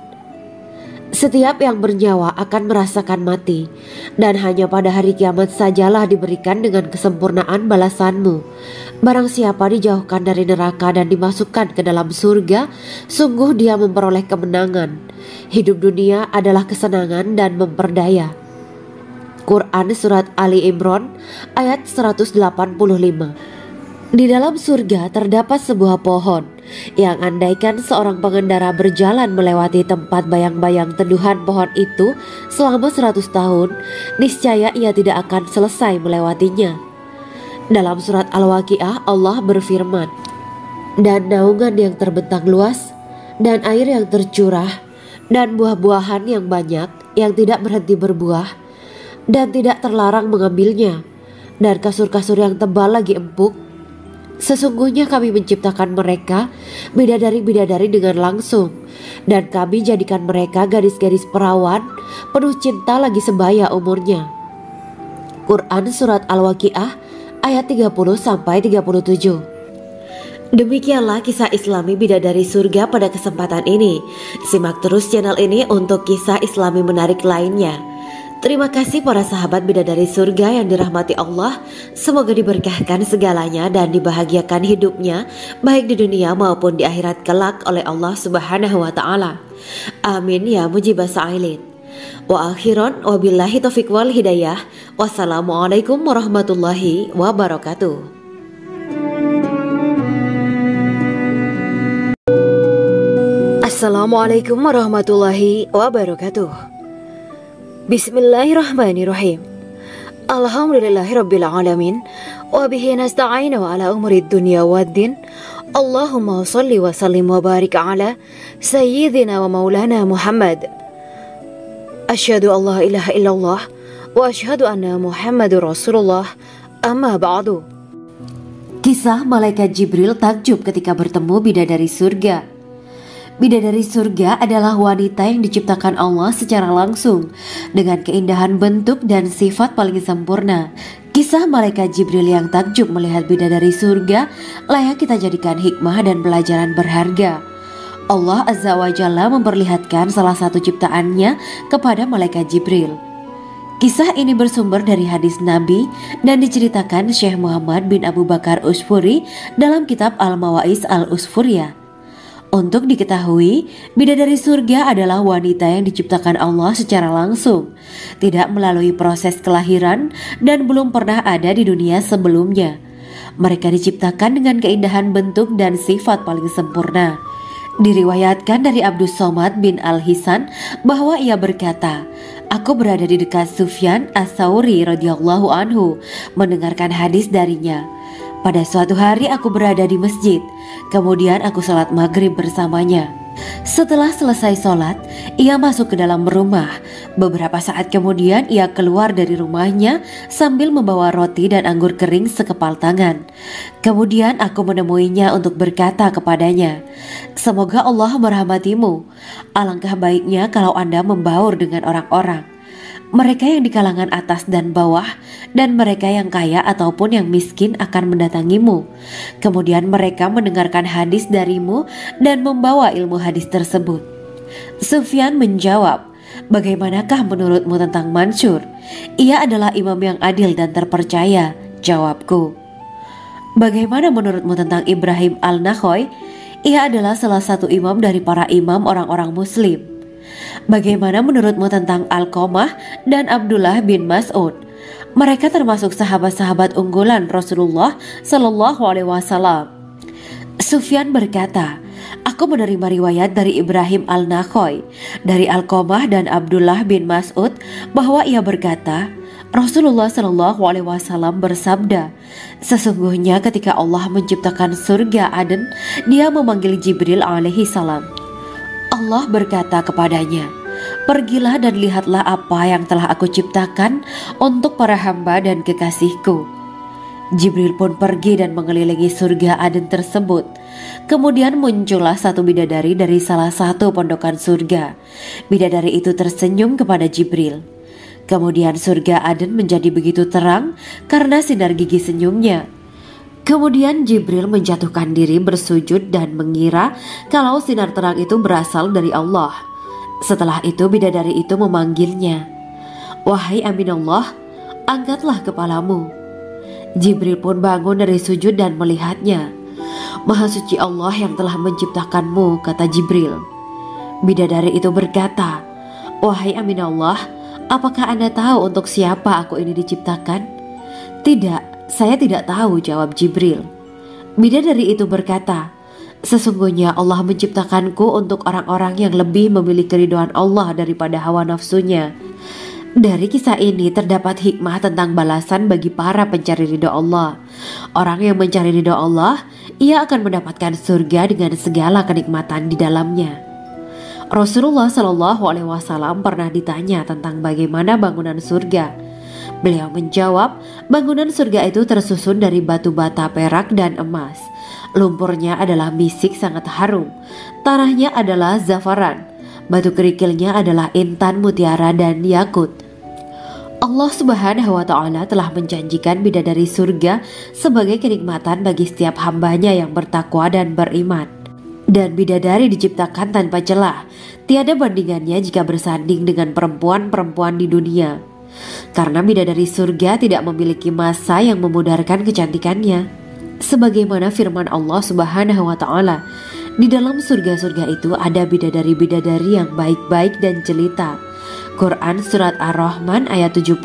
setiap yang bernyawa akan merasakan mati, dan hanya pada hari kiamat sajalah diberikan dengan kesempurnaan balasanmu. Barang siapa dijauhkan dari neraka dan dimasukkan ke dalam surga, sungguh dia memperoleh kemenangan. Hidup dunia adalah kesenangan dan memperdaya. Quran Surat Ali Imran ayat 185. Di dalam surga terdapat sebuah pohon yang andaikan seorang pengendara berjalan melewati tempat bayang-bayang teduhan pohon itu selama 100 tahun, niscaya ia tidak akan selesai melewatinya. Dalam surat Al-Waqiah Allah berfirman, dan naungan yang terbentang luas, dan air yang tercurah, dan buah-buahan yang banyak yang tidak berhenti berbuah, dan tidak terlarang mengambilnya, dan kasur-kasur yang tebal lagi empuk. Sesungguhnya kami menciptakan mereka bidadari-bidadari dengan langsung, dan kami jadikan mereka gadis-gadis perawan penuh cinta lagi sebaya umurnya. Quran Surat Al-Waqiah ayat 30-37. Demikianlah kisah Islami bidadari surga pada kesempatan ini. Simak terus channel ini untuk kisah Islami menarik lainnya. Terima kasih para sahabat bidadari surga yang dirahmati Allah. Semoga diberkahkan segalanya dan dibahagiakan hidupnya baik di dunia maupun di akhirat kelak oleh Allah Subhanahu wa Ta'ala. Amin ya mujibah sa'ilin. Wa akhiran wabillahi taufiq wal hidayah. Wassalamualaikum warahmatullahi wabarakatuh. Assalamualaikum warahmatullahi wabarakatuh. Bismillahirrahmanirrahim. Alhamdulillahirabbil alamin wa bihi nasta'inu ala umuri dunya waddin. Allahumma shalli wa sallim wa barik ala sayyidina wa maulana Muhammad. Asyhadu an la ilaha illallah wa asyhadu anna Muhammadur Rasulullah. Amma ba'du. Kisah malaikat Jibril takjub ketika bertemu bidadari surga. Bidadari surga adalah wanita yang diciptakan Allah secara langsung dengan keindahan bentuk dan sifat paling sempurna. Kisah malaikat Jibril yang takjub melihat bidadari surga layak kita jadikan hikmah dan pelajaran berharga. Allah Azza wa Jalla memperlihatkan salah satu ciptaannya kepada malaikat Jibril. Kisah ini bersumber dari hadis Nabi dan diceritakan Syekh Muhammad bin Abu Bakar Usfuri dalam kitab Al-Mawaiz Al-Usfuriyah. Untuk diketahui, bidadari surga adalah wanita yang diciptakan Allah secara langsung, tidak melalui proses kelahiran dan belum pernah ada di dunia sebelumnya. Mereka diciptakan dengan keindahan bentuk dan sifat paling sempurna. Diriwayatkan dari Abdus Somad bin Al-Hisan bahwa ia berkata, Aku berada di dekat Sufyan As-Sauri radhiyallahu anhu mendengarkan hadis darinya. Pada suatu hari aku berada di masjid, kemudian aku sholat maghrib bersamanya. Setelah selesai sholat, ia masuk ke dalam rumah. Beberapa saat kemudian ia keluar dari rumahnya sambil membawa roti dan anggur kering sekepal tangan. Kemudian aku menemuinya untuk berkata kepadanya, Semoga Allah merahmatimu. Alangkah baiknya kalau Anda membaur dengan orang-orang. Mereka yang di kalangan atas dan bawah, dan mereka yang kaya ataupun yang miskin akan mendatangimu. Kemudian mereka mendengarkan hadis darimu dan membawa ilmu hadis tersebut. Sufyan menjawab, Bagaimanakah menurutmu tentang Mansur? Ia adalah imam yang adil dan terpercaya. Jawabku. Bagaimana menurutmu tentang Ibrahim Al-Nakhoy? Ia adalah salah satu imam dari para imam orang-orang muslim. Bagaimana menurutmu tentang Alqamah dan Abdullah bin Mas'ud? Mereka termasuk sahabat-sahabat unggulan Rasulullah Shallallahu Alaihi Wasallam. Sufyan berkata, aku menerima riwayat dari Ibrahim al-Nakhoy, dari Alqamah dan Abdullah bin Mas'ud bahwa ia berkata, Rasulullah Shallallahu Alaihi Wasallam bersabda, sesungguhnya ketika Allah menciptakan surga Aden, Dia memanggil Jibril alaihi salam. Allah berkata kepadanya, pergilah dan lihatlah apa yang telah aku ciptakan untuk para hamba dan kekasihku. Jibril pun pergi dan mengelilingi surga Aden tersebut. Kemudian muncullah satu bidadari dari salah satu pondokan surga. Bidadari itu tersenyum kepada Jibril. Kemudian surga Aden menjadi begitu terang karena sinar gigi senyumnya. Kemudian Jibril menjatuhkan diri bersujud dan mengira kalau sinar terang itu berasal dari Allah. Setelah itu bidadari itu memanggilnya, wahai Aminullah, angkatlah kepalamu. Jibril pun bangun dari sujud dan melihatnya. Maha suci Allah yang telah menciptakanmu, kata Jibril. Bidadari itu berkata, wahai Aminullah, apakah Anda tahu untuk siapa aku ini diciptakan? Tidak, saya tidak tahu, jawab Jibril. Bidadari itu berkata, sesungguhnya Allah menciptakanku untuk orang-orang yang lebih memilih keridhaan Allah daripada hawa nafsunya. Dari kisah ini terdapat hikmah tentang balasan bagi para pencari ridho Allah. Orang yang mencari ridho Allah, ia akan mendapatkan surga dengan segala kenikmatan di dalamnya. Rasulullah Shallallahu Alaihi Wasallam pernah ditanya tentang bagaimana bangunan surga. Beliau menjawab, bangunan surga itu tersusun dari batu bata, perak, dan emas. Lumpurnya adalah misik sangat harum, tanahnya adalah zafaran, batu kerikilnya adalah intan, mutiara, dan yakut. Allah Subhanahu wa Ta'ala telah menjanjikan bidadari surga sebagai kenikmatan bagi setiap hambanya yang bertakwa dan beriman. Dan bidadari diciptakan tanpa celah, tiada bandingannya jika bersanding dengan perempuan-perempuan di dunia. Karena bidadari surga tidak memiliki masa yang memudarkan kecantikannya. Sebagaimana firman Allah Subhanahu wa Ta'ala, di dalam surga-surga itu ada bidadari-bidadari yang baik-baik dan jelita. Quran Surat Ar-Rahman ayat 70.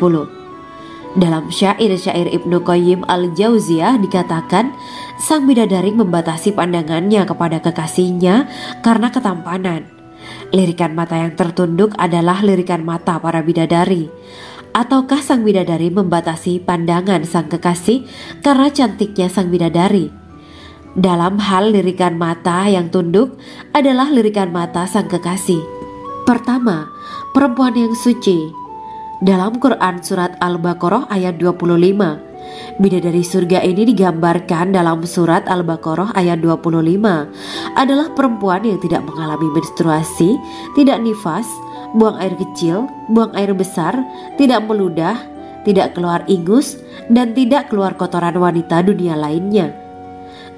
Dalam syair-syair Ibnu Qayyim al-Jauziyah dikatakan, sang bidadari membatasi pandangannya kepada kekasihnya karena ketampanan. Lirikan mata yang tertunduk adalah lirikan mata para bidadari. Ataukah sang bidadari membatasi pandangan sang kekasih karena cantiknya sang bidadari? Dalam hal lirikan mata yang tunduk adalah lirikan mata sang kekasih. Pertama, perempuan yang suci. Dalam Quran Surat Al-Baqarah ayat 25, bidadari surga ini digambarkan dalam Surat Al-Baqarah ayat 25 adalah perempuan yang tidak mengalami menstruasi, tidak nifas, buang air kecil, buang air besar, tidak meludah, tidak keluar ingus, dan tidak keluar kotoran wanita dunia lainnya.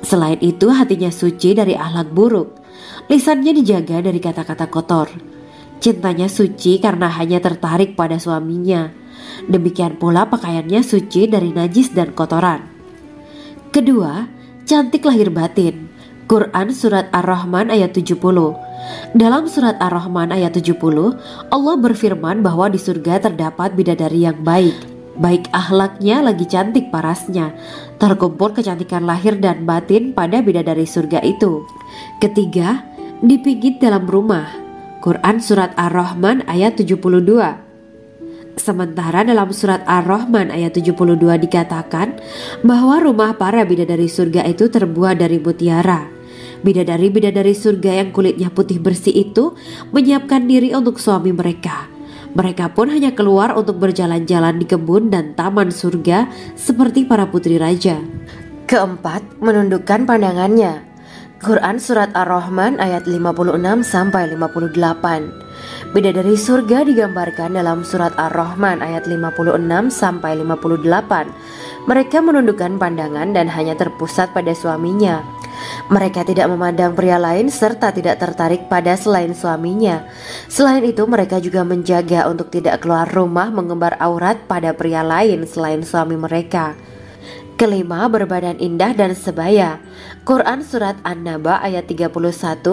Selain itu, hatinya suci dari akhlak buruk, lisannya dijaga dari kata-kata kotor. Cintanya suci karena hanya tertarik pada suaminya. Demikian pula pakaiannya suci dari najis dan kotoran. Kedua, cantik lahir batin. Quran Surat Ar-Rahman ayat 70. Dalam Surat Ar-Rahman ayat 70, Allah berfirman bahwa di surga terdapat bidadari yang baik. Baik akhlaknya lagi cantik parasnya. Terkumpul kecantikan lahir dan batin pada bidadari surga itu. Ketiga, dipijit dalam rumah. Quran Surat Ar-Rahman ayat 72. Sementara dalam Surat Ar-Rahman ayat 72 dikatakan bahwa rumah para bidadari surga itu terbuat dari mutiara. Bidadari-bidadari surga yang kulitnya putih bersih itu menyiapkan diri untuk suami mereka. Mereka pun hanya keluar untuk berjalan-jalan di kebun dan taman surga seperti para putri raja. Keempat, menundukkan pandangannya. Quran Surat Ar-Rahman ayat 56-58. Bidadari surga digambarkan dalam Surat Ar-Rahman ayat 56-58. Mereka menundukkan pandangan dan hanya terpusat pada suaminya. Mereka tidak memandang pria lain serta tidak tertarik pada selain suaminya. Selain itu, mereka juga menjaga untuk tidak keluar rumah mengembar aurat pada pria lain selain suami mereka. Kelima, berbadan indah dan sebaya. Quran Surat An-Naba ayat 31-33.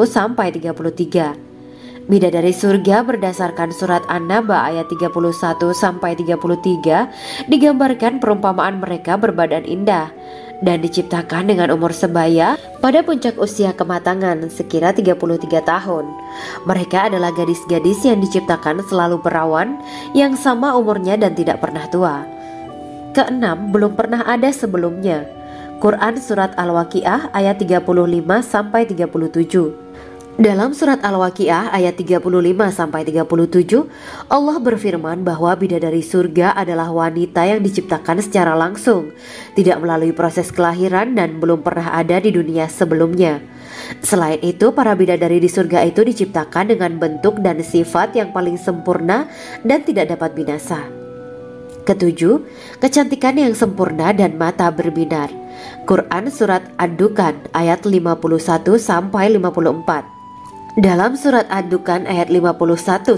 Bidadari surga berdasarkan surat An-Naba ayat 31-33 digambarkan perumpamaan mereka berbadan indah dan diciptakan dengan umur sebaya pada puncak usia kematangan sekira 33 tahun. Mereka adalah gadis-gadis yang diciptakan selalu perawan yang sama umurnya dan tidak pernah tua. Keenam, belum pernah ada sebelumnya. Quran surat Al-Waqiah ayat 35-37. Dalam surat Al-Waqiah ayat 35-37, Allah berfirman bahwa bidadari surga adalah wanita yang diciptakan secara langsung, tidak melalui proses kelahiran dan belum pernah ada di dunia sebelumnya. Selain itu, para bidadari di surga itu diciptakan dengan bentuk dan sifat yang paling sempurna dan tidak dapat binasa. Ketujuh, kecantikan yang sempurna dan mata berbinar. Quran surat Ad-Dukhan ayat 51-54. Dalam surat Ad-Dukhan ayat 51-54,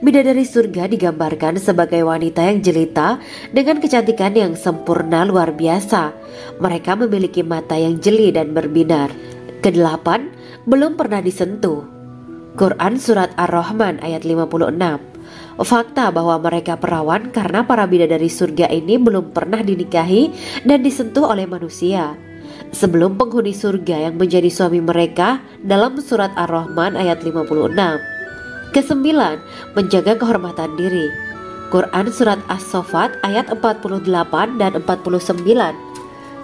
bidadari surga digambarkan sebagai wanita yang jelita dengan kecantikan yang sempurna luar biasa. Mereka memiliki mata yang jeli dan berbinar. Kedelapan, belum pernah disentuh. Quran surat Ar-Rahman ayat 56. Fakta bahwa mereka perawan karena para bidadari surga ini belum pernah dinikahi dan disentuh oleh manusia sebelum penghuni surga yang menjadi suami mereka dalam surat Ar-Rahman ayat 56. Kesembilan, menjaga kehormatan diri. Quran surat As-Saffat ayat 48 dan 49.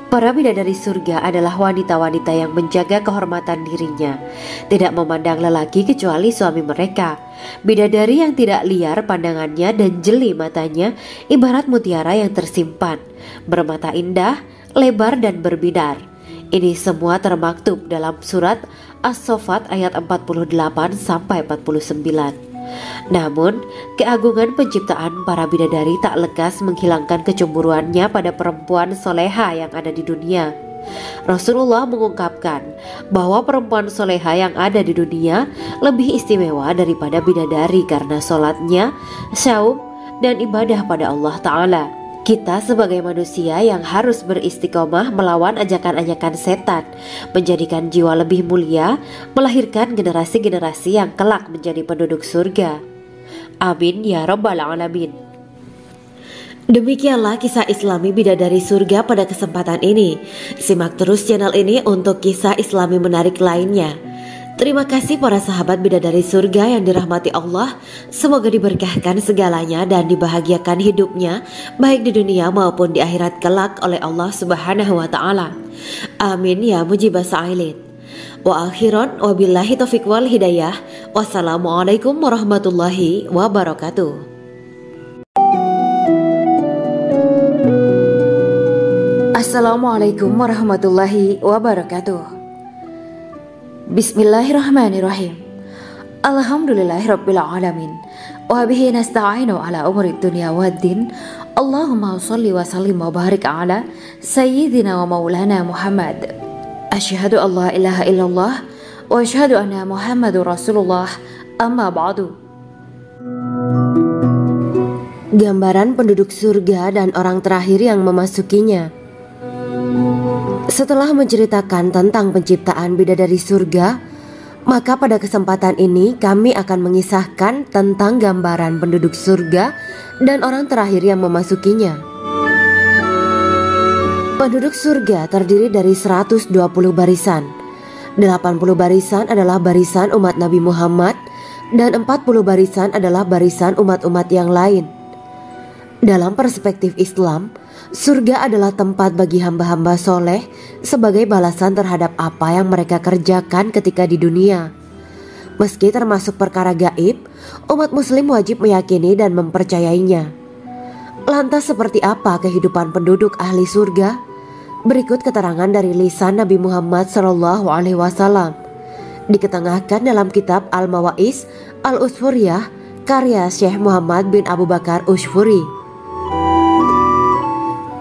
Para bidadari surga adalah wanita-wanita yang menjaga kehormatan dirinya, tidak memandang lelaki kecuali suami mereka. Bidadari yang tidak liar pandangannya dan jeli matanya ibarat mutiara yang tersimpan, bermata indah, lebar dan berbinar. Ini semua termaktub dalam surat As-Saffat ayat 48-49. Namun, keagungan penciptaan para bidadari tak lekas menghilangkan kecemburuannya pada perempuan soleha yang ada di dunia. Rasulullah mengungkapkan bahwa perempuan soleha yang ada di dunia lebih istimewa daripada bidadari karena sholatnya, syaum, dan ibadah pada Allah Ta'ala. Kita sebagai manusia yang harus beristiqomah melawan ajakan-ajakan setan, menjadikan jiwa lebih mulia, melahirkan generasi-generasi yang kelak menjadi penduduk surga. Amin ya Rabbal Alamin. Demikianlah kisah Islami bidadari surga pada kesempatan ini. Simak terus channel ini untuk kisah Islami menarik lainnya. Terima kasih para sahabat bidadari surga yang dirahmati Allah. Semoga diberkahkan segalanya dan dibahagiakan hidupnya baik di dunia maupun di akhirat kelak oleh Allah Subhanahu wa taala. Amin ya mujibas sa'ilin. Wa akhiran wabillahi taufiq wal hidayah. Wassalamualaikum warahmatullahi wabarakatuh. Assalamualaikum warahmatullahi wabarakatuh. Bismillahirrahmanirrahim. Alhamdulillahirabbil alamin. Wa bihi nasta'inu ala umuri dunya waddin. Allahumma shalli wa sallim wa barik ala sayyidina wa maulana Muhammad. Asyhadu an la ilaha illallah wa asyhadu anna Muhammadur Rasulullah. Amma ba'du. Gambaran penduduk surga dan orang terakhir yang memasukinya. Setelah menceritakan tentang penciptaan bidadari surga, maka pada kesempatan ini kami akan mengisahkan tentang gambaran penduduk surga dan orang terakhir yang memasukinya. Penduduk surga terdiri dari 120 barisan. 80 barisan adalah barisan umat Nabi Muhammad dan 40 barisan adalah barisan umat-umat yang lain. Dalam perspektif Islam, surga adalah tempat bagi hamba-hamba soleh sebagai balasan terhadap apa yang mereka kerjakan ketika di dunia. Meski termasuk perkara gaib, umat muslim wajib meyakini dan mempercayainya. Lantas seperti apa kehidupan penduduk ahli surga? Berikut keterangan dari lisan Nabi Muhammad SAW, diketengahkan dalam kitab Al-Mawaiz Al-Usfuriyah karya Syekh Muhammad bin Abu Bakar Ushfuri.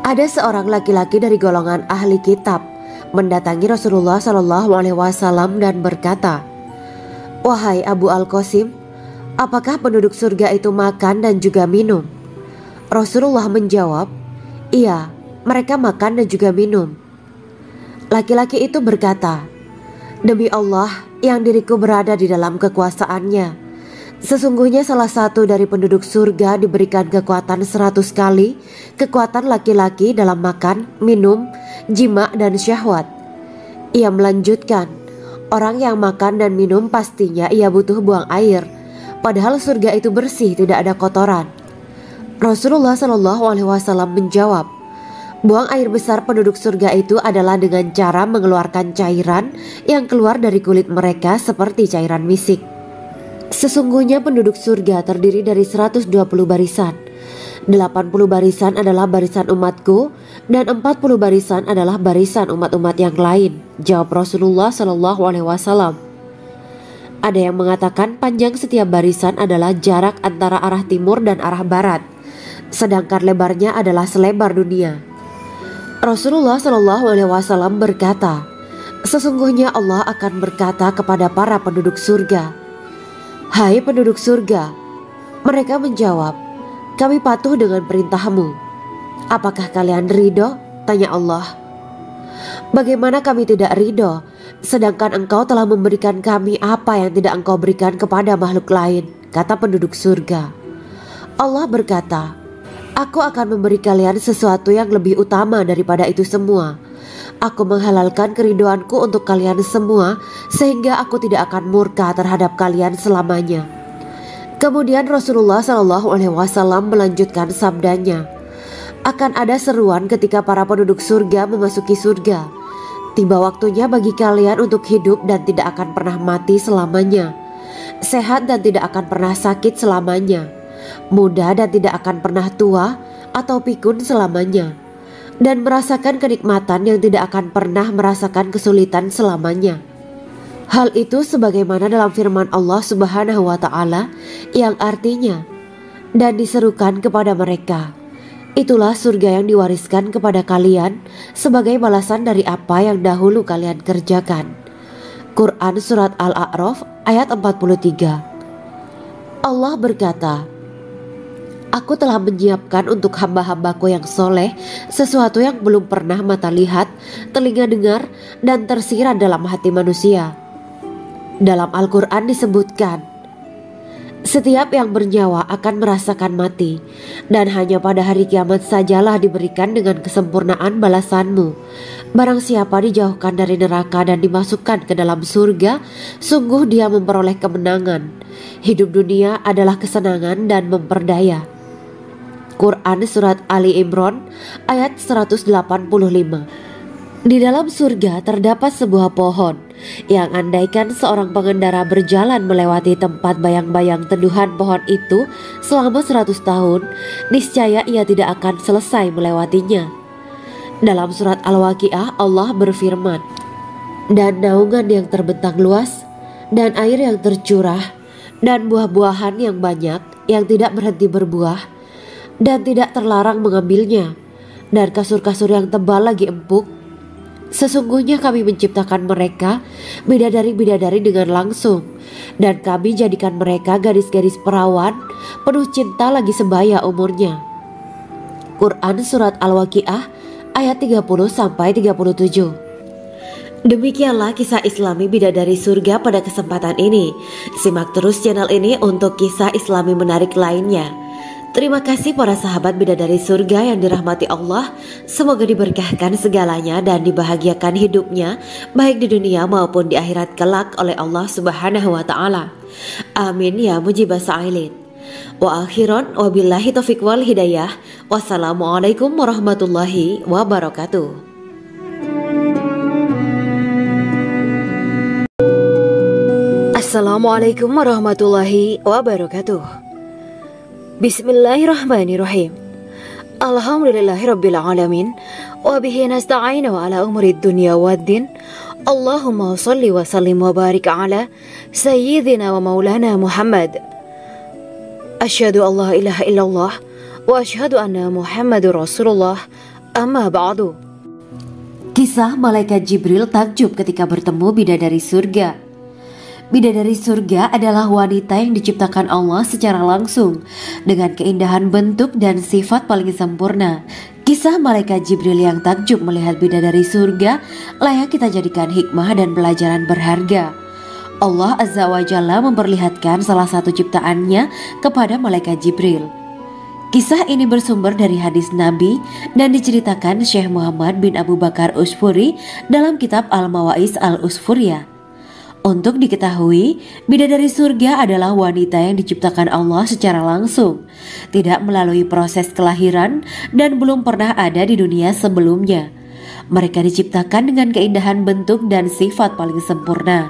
Ada seorang laki-laki dari golongan ahli kitab mendatangi Rasulullah SAW dan berkata, "Wahai Abu Al-Qasim, apakah penduduk surga itu makan dan juga minum?" Rasulullah menjawab, "Iya, mereka makan dan juga minum." Laki-laki itu berkata, Demi Allah yang diriku berada di dalam kekuasaannya, sesungguhnya salah satu dari penduduk surga diberikan kekuatan 100 kali kekuatan laki-laki dalam makan, minum, jima dan syahwat. Ia melanjutkan, orang yang makan dan minum pastinya ia butuh buang air, padahal surga itu bersih, tidak ada kotoran. Rasulullah SAW menjawab, buang air besar penduduk surga itu adalah dengan cara mengeluarkan cairan yang keluar dari kulit mereka seperti cairan misik. Sesungguhnya penduduk surga terdiri dari 120 barisan. 80 barisan adalah barisan umatku dan 40 barisan adalah barisan umat-umat yang lain, jawab Rasulullah SAW. Ada yang mengatakan panjang setiap barisan adalah jarak antara arah timur dan arah barat, sedangkan lebarnya adalah selebar dunia. Rasulullah SAW berkata, sesungguhnya Allah akan berkata kepada para penduduk surga, hai penduduk surga. Mereka menjawab, kami patuh dengan perintahmu. Apakah kalian ridho? Tanya Allah. Bagaimana kami tidak ridho, sedangkan engkau telah memberikan kami apa yang tidak engkau berikan kepada makhluk lain, kata penduduk surga. Allah berkata, aku akan memberi kalian sesuatu yang lebih utama daripada itu semua. Aku menghalalkan keridoanku untuk kalian semua, sehingga aku tidak akan murka terhadap kalian selamanya. Kemudian Rasulullah SAW melanjutkan sabdanya, akan ada seruan ketika para penduduk surga memasuki surga. Tiba waktunya bagi kalian untuk hidup dan tidak akan pernah mati selamanya, sehat dan tidak akan pernah sakit selamanya, muda dan tidak akan pernah tua atau pikun selamanya, dan merasakan kenikmatan yang tidak akan pernah merasakan kesulitan selamanya. Hal itu sebagaimana dalam firman Allah Subhanahu wa Ta'ala yang artinya, dan diserukan kepada mereka, itulah surga yang diwariskan kepada kalian sebagai balasan dari apa yang dahulu kalian kerjakan. Quran Surat Al-A'raf ayat 43. Allah berkata, aku telah menyiapkan untuk hamba-hambaku yang soleh sesuatu yang belum pernah mata lihat, telinga dengar, dan tersirat dalam hati manusia. Dalam Al-Quran disebutkan, setiap yang bernyawa akan merasakan mati, dan hanya pada hari kiamat sajalah diberikan dengan kesempurnaan balasanmu. Barang siapa dijauhkan dari neraka dan dimasukkan ke dalam surga, sungguh dia memperoleh kemenangan. Hidup dunia adalah kesenangan dan memperdaya. Quran Surat Ali Imran ayat 185. Di dalam surga terdapat sebuah pohon yang andaikan seorang pengendara berjalan melewati tempat bayang-bayang teduhan pohon itu selama 100 tahun, niscaya ia tidak akan selesai melewatinya. Dalam surat Al-Waqiah Allah berfirman, dan naungan yang terbentang luas, dan air yang tercurah, dan buah-buahan yang banyak yang tidak berhenti berbuah, dan tidak terlarang mengambilnya, dan kasur-kasur yang tebal lagi empuk. Sesungguhnya kami menciptakan mereka bidadari-bidadari dengan langsung, dan kami jadikan mereka gadis-gadis perawan penuh cinta lagi sebaya umurnya. Quran Surat Al-Waqiah ayat 30-37. Demikianlah kisah Islami bidadari surga pada kesempatan ini. Simak terus channel ini untuk kisah Islami menarik lainnya. Terima kasih para sahabat bidadari surga yang dirahmati Allah. Semoga diberkahkan segalanya dan dibahagiakan hidupnya, baik di dunia maupun di akhirat kelak oleh Allah Subhanahu wa Ta'ala. Amin ya mujibah sa'ilin. Wa akhiran wabillahi taufiq wal hidayah. Wassalamualaikum warahmatullahi wabarakatuh. Assalamualaikum warahmatullahi wabarakatuh. Bismillahirrahmanirrahim. Alhamdulillahirabbil alamin wa bihi nasta'inu ala umuri dunya waddin. Allahumma shalli wa sallim wa barik ala sayyidina wa maulana Muhammad. Asyhadu an la ilaha illallah wa asyhadu anna Muhammadur Rasulullah. Amma ba'du. Kisah malaikat Jibril takjub ketika bertemu bidadari surga. Bidadari surga adalah wanita yang diciptakan Allah secara langsung dengan keindahan bentuk dan sifat paling sempurna. Kisah malaikat Jibril yang takjub melihat bidadari surga layak kita jadikan hikmah dan pelajaran berharga. Allah Azza wa Jalla memperlihatkan salah satu ciptaannya kepada malaikat Jibril. Kisah ini bersumber dari hadis Nabi dan diceritakan Syekh Muhammad bin Abu Bakar Ushfuri dalam kitab Al-Mawaiz Al-Usfuriyah. Untuk diketahui, bidadari surga adalah wanita yang diciptakan Allah secara langsung, tidak melalui proses kelahiran dan belum pernah ada di dunia sebelumnya. Mereka diciptakan dengan keindahan bentuk dan sifat paling sempurna.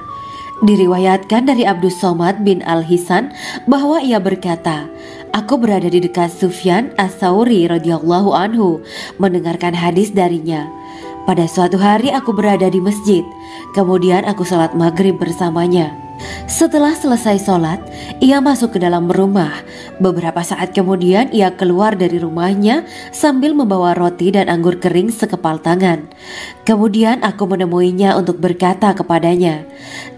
Diriwayatkan dari Abdus Somad bin Al-Hisan bahwa ia berkata, "Aku berada di dekat Sufyan As-Sauri radhiyallahu anhu mendengarkan hadis darinya. Pada suatu hari aku berada di masjid, kemudian aku sholat maghrib bersamanya. Setelah selesai sholat, ia masuk ke dalam rumah. Beberapa saat kemudian ia keluar dari rumahnya sambil membawa roti dan anggur kering sekepal tangan. Kemudian aku menemuinya untuk berkata kepadanya,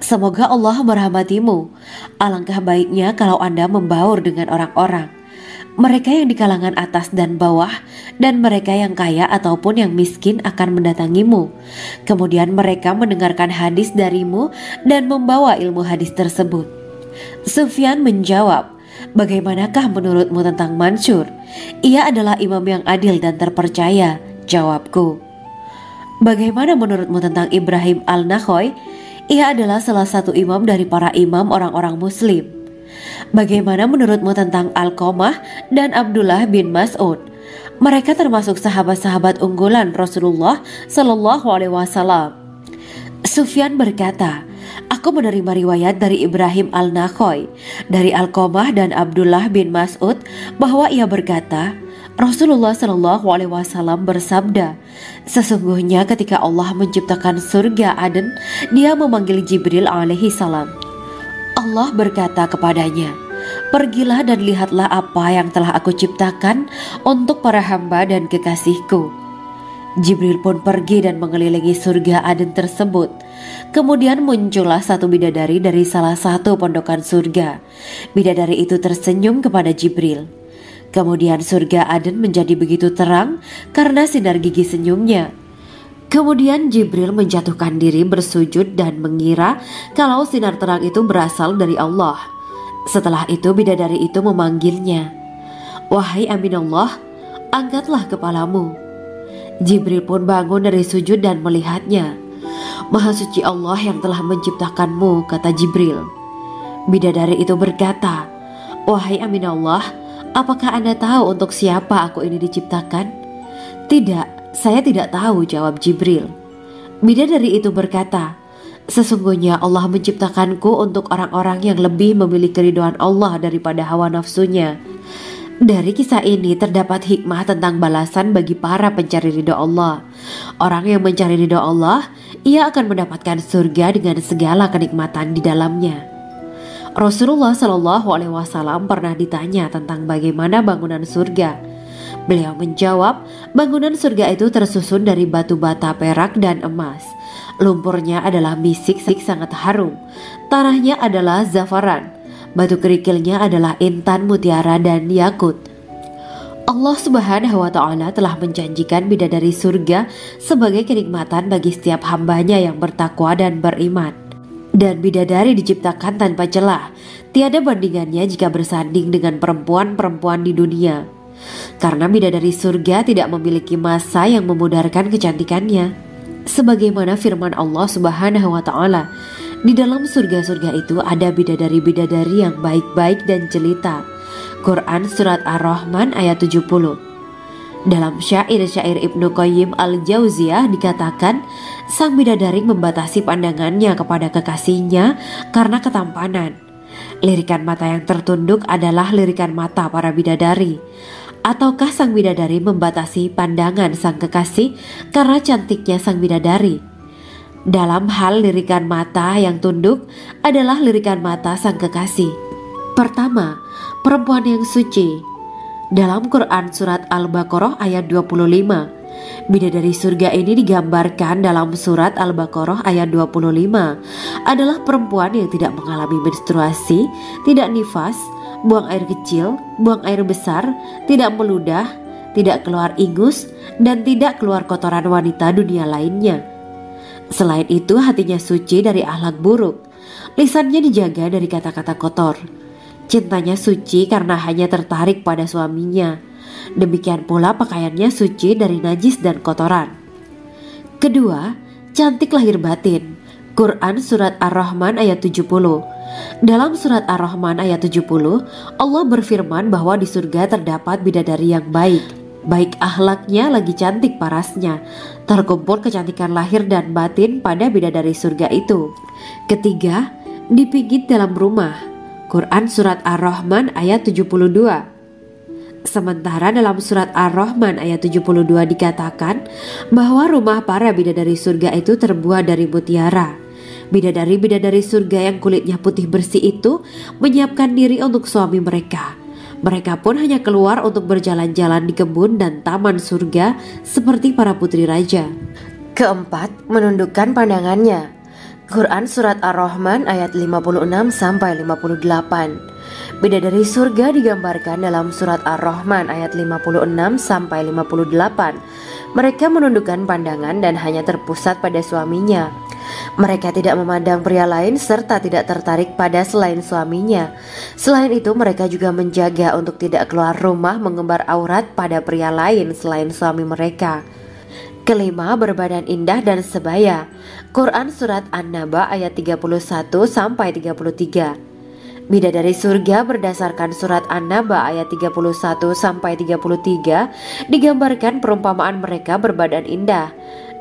'Semoga Allah merahmatimu. Alangkah baiknya kalau Anda membaur dengan orang-orang. Mereka yang di kalangan atas dan bawah, dan mereka yang kaya ataupun yang miskin akan mendatangimu. Kemudian mereka mendengarkan hadis darimu dan membawa ilmu hadis tersebut.' Sufyan menjawab, 'Bagaimanakah menurutmu tentang Mansur? Ia adalah imam yang adil dan terpercaya.' Jawabku. 'Bagaimana menurutmu tentang Ibrahim Al-Nakhoy? Ia adalah salah satu imam dari para imam orang-orang muslim.' 'Bagaimana menurutmu tentang Alqamah dan Abdullah bin Mas'ud? Mereka termasuk sahabat-sahabat unggulan Rasulullah Shallallahu Alaihi Wasallam.' Sufyan berkata, 'Aku menerima riwayat dari Ibrahim Al-Nakhoy, dari Alqamah dan Abdullah bin Mas'ud bahwa ia berkata, Rasulullah Shallallahu Alaihi Wasallam bersabda, sesungguhnya ketika Allah menciptakan surga Aden, Dia memanggil Jibril alaihi salam. Allah berkata kepadanya, pergilah dan lihatlah apa yang telah aku ciptakan untuk para hamba dan kekasihku. Jibril pun pergi dan mengelilingi surga Aden tersebut. Kemudian muncullah satu bidadari dari salah satu pondokan surga. Bidadari itu tersenyum kepada Jibril. Kemudian surga Aden menjadi begitu terang karena sinar gigi senyumnya. Kemudian Jibril menjatuhkan diri bersujud dan mengira kalau sinar terang itu berasal dari Allah. Setelah itu bidadari itu memanggilnya, wahai Aminullah, angkatlah kepalamu. Jibril pun bangun dari sujud dan melihatnya. Maha suci Allah yang telah menciptakanmu, kata Jibril. Bidadari itu berkata, wahai Aminullah, apakah Anda tahu untuk siapa aku ini diciptakan? Tidak. Saya tidak tahu, jawab Jibril. Bidadari itu berkata, sesungguhnya Allah menciptakanku untuk orang-orang yang lebih memilih keridhaan Allah daripada hawa nafsunya. Dari kisah ini terdapat hikmah tentang balasan bagi para pencari ridho Allah. Orang yang mencari ridho Allah, ia akan mendapatkan surga dengan segala kenikmatan di dalamnya. Rasulullah Shallallahu Alaihi Wasallam pernah ditanya tentang bagaimana bangunan surga. Beliau menjawab, bangunan surga itu tersusun dari batu bata, perak, dan emas. Lumpurnya adalah misik sangat harum. Tanahnya adalah zafaran. Batu kerikilnya adalah intan, mutiara, dan yakut. Allah Subhanahu wa Ta'ala telah menjanjikan bidadari surga sebagai kenikmatan bagi setiap hambanya yang bertakwa dan beriman. Dan bidadari diciptakan tanpa celah. Tiada bandingannya jika bersanding dengan perempuan-perempuan di dunia. Karena bidadari surga tidak memiliki masa yang memudarkan kecantikannya. Sebagaimana firman Allah Subhanahu wa Ta'ala, di dalam surga-surga itu ada bidadari-bidadari yang baik-baik dan jelita. Quran Surat Ar-Rahman ayat 70. Dalam syair-syair Ibnu Qayyim Al-Jauziyah dikatakan, sang bidadari membatasi pandangannya kepada kekasihnya karena ketampanan. Lirikan mata yang tertunduk adalah lirikan mata para bidadari. Ataukah sang bidadari membatasi pandangan sang kekasih karena cantiknya sang bidadari? Dalam hal lirikan mata yang tunduk adalah lirikan mata sang kekasih. Pertama, perempuan yang suci. Dalam Quran Surat Al-Baqarah ayat 25, bidadari surga ini digambarkan dalam Surat Al-Baqarah ayat 25 adalah perempuan yang tidak mengalami menstruasi, tidak nifas, buang air kecil, buang air besar, tidak meludah, tidak keluar ingus, dan tidak keluar kotoran wanita dunia lainnya. Selain itu, hatinya suci dari akhlak buruk, lisannya dijaga dari kata-kata kotor. Cintanya suci karena hanya tertarik pada suaminya. Demikian pula pakaiannya suci dari najis dan kotoran. Kedua, cantik lahir batin. Quran Surat Ar-Rahman ayat 70. Dalam Surat Ar-Rahman ayat 70, Allah berfirman bahwa di surga terdapat bidadari yang baik akhlaknya lagi cantik parasnya. Terkumpul kecantikan lahir dan batin pada bidadari surga itu. Ketiga, dipijit dalam rumah. Quran Surat Ar-Rahman ayat 72. Sementara dalam Surat Ar-Rahman ayat 72 dikatakan bahwa rumah para bidadari surga itu terbuat dari mutiara. Bidadari-bidadari surga yang kulitnya putih bersih itu menyiapkan diri untuk suami mereka. Mereka pun hanya keluar untuk berjalan-jalan di kebun dan taman surga seperti para putri raja. Keempat, menundukkan pandangannya. Quran Surat Ar-Rahman ayat 56-58. Bidadari surga digambarkan dalam Surat Ar-Rahman ayat 56-58. Mereka menundukkan pandangan dan hanya terpusat pada suaminya. Mereka tidak memandang pria lain serta tidak tertarik pada selain suaminya. Selain itu, mereka juga menjaga untuk tidak keluar rumah mengembar aurat pada pria lain selain suami mereka. Kelima, berbadan indah dan sebaya. Quran Surat An-Naba ayat 31-33. Bidadari surga berdasarkan Surat An-Naba ayat 31-33 digambarkan perumpamaan mereka berbadan indah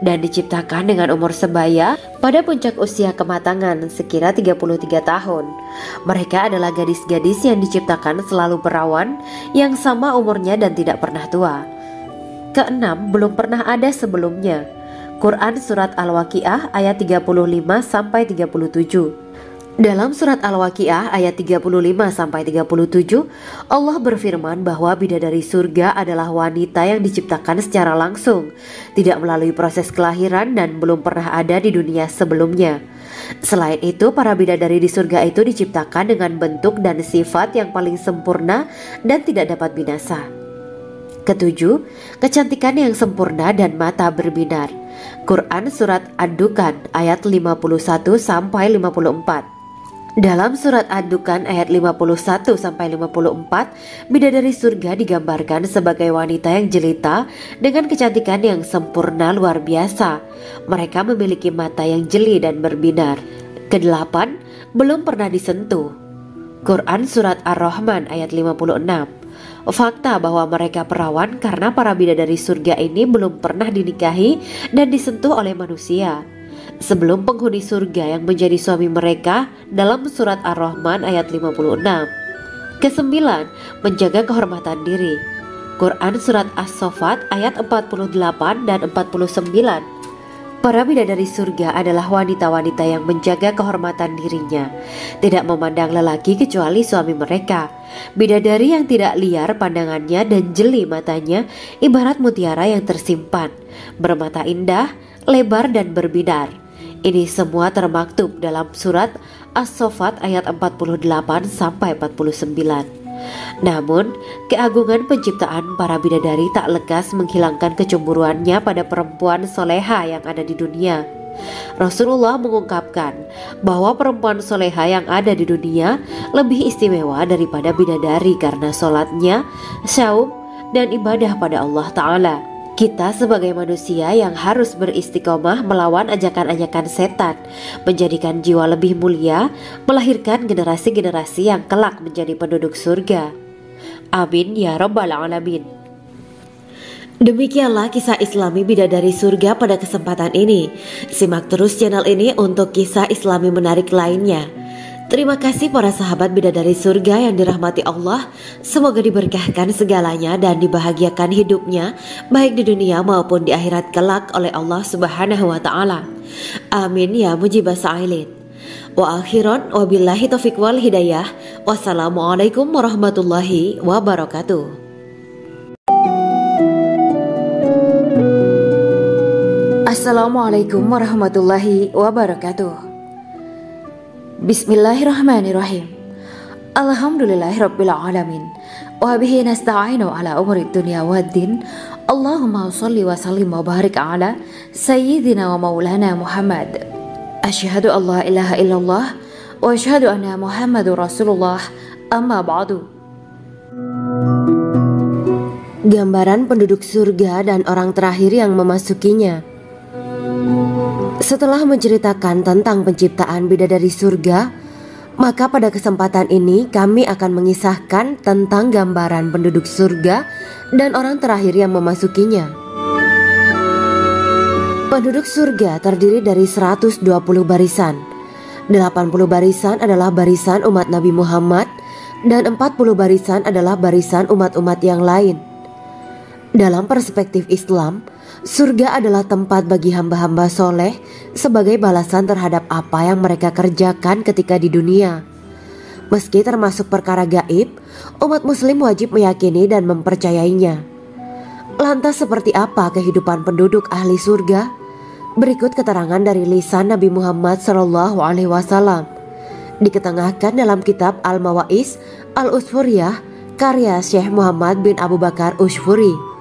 dan diciptakan dengan umur sebaya pada puncak usia kematangan sekira 33 tahun. Mereka adalah gadis-gadis yang diciptakan selalu perawan, yang sama umurnya dan tidak pernah tua. Keenam, belum pernah ada sebelumnya. Quran Surat Al-Waqiah ayat 35-37. Dalam Surat Al-Waqiah ayat 35-37, Allah berfirman bahwa bidadari surga adalah wanita yang diciptakan secara langsung, tidak melalui proses kelahiran dan belum pernah ada di dunia sebelumnya. Selain itu, para bidadari di surga itu diciptakan dengan bentuk dan sifat yang paling sempurna dan tidak dapat binasa. Ketujuh, kecantikan yang sempurna dan mata berbinar. Quran Surat Ad-Dukan ayat 51-54. Dalam Surat Ad-Dukan ayat 51-54, bidadari surga digambarkan sebagai wanita yang jelita dengan kecantikan yang sempurna luar biasa. Mereka memiliki mata yang jeli dan berbinar. Kedelapan, belum pernah disentuh. Quran Surat Ar-Rahman ayat 56. Fakta bahwa mereka perawan karena para bidadari surga ini belum pernah dinikahi dan disentuh oleh manusia sebelum penghuni surga yang menjadi suami mereka dalam Surat Ar-Rahman ayat 56. Kesembilan, menjaga kehormatan diri. Quran Surat As-Saffat ayat 48 dan 49. Para bidadari surga adalah wanita-wanita yang menjaga kehormatan dirinya, tidak memandang lelaki kecuali suami mereka. Bidadari yang tidak liar pandangannya dan jeli matanya ibarat mutiara yang tersimpan, bermata indah, lebar dan berbinar. Ini semua termaktub dalam Surat As-Saffat ayat 48-49. Namun, keagungan penciptaan para bidadari tak lekas menghilangkan kecemburuannya pada perempuan soleha yang ada di dunia. Rasulullah mengungkapkan bahwa perempuan soleha yang ada di dunia lebih istimewa daripada bidadari karena sholatnya, syaum, dan ibadah pada Allah Ta'ala. Kita sebagai manusia yang harus beristiqomah melawan ajakan-ajakan setan, menjadikan jiwa lebih mulia, melahirkan generasi-generasi yang kelak menjadi penduduk surga. Amin ya Rabbal Alamin. Demikianlah kisah Islami bidadari surga pada kesempatan ini. Simak terus channel ini untuk kisah Islami menarik lainnya. Terima kasih para sahabat bidadari surga yang dirahmati Allah. Semoga diberkahkan segalanya dan dibahagiakan hidupnya baik di dunia maupun di akhirat kelak oleh Allah Subhanahu wa Ta'ala. Amin ya mujibah sa'ilin. Wa akhiran wabillahi taufiq wal hidayah. Wassalamualaikum warahmatullahi wabarakatuh. Assalamualaikum warahmatullahi wabarakatuh. Bismillahirrahmanirrahim. Alhamdulillahirabbil alamin. وبه نستعين على أمور الدنيا والدين اللهم صل وسلم وبارك على سيدنا ومولانا محمد أشهد أن لا إله إلا الله وأشهد أن محمد رسول الله أما بعد. Gambaran penduduk surga dan orang terakhir yang memasukinya. Setelah menceritakan tentang penciptaan bidadari surga, maka pada kesempatan ini kami akan mengisahkan tentang gambaran penduduk surga dan orang terakhir yang memasukinya. Penduduk surga terdiri dari 120 barisan. 80 barisan adalah barisan umat Nabi Muhammad dan 40 barisan adalah barisan umat-umat yang lain. Dalam perspektif Islam, surga adalah tempat bagi hamba-hamba soleh sebagai balasan terhadap apa yang mereka kerjakan ketika di dunia. Meski termasuk perkara gaib, umat muslim wajib meyakini dan mempercayainya. Lantas seperti apa kehidupan penduduk ahli surga? Berikut keterangan dari lisan Nabi Muhammad SAW, diketengahkan dalam kitab Al-Mawaiz Al-Usfuriyah karya Syekh Muhammad bin Abu Bakar Ushfuri.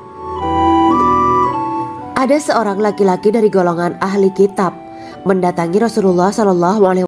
Ada seorang laki-laki dari golongan ahli kitab mendatangi Rasulullah SAW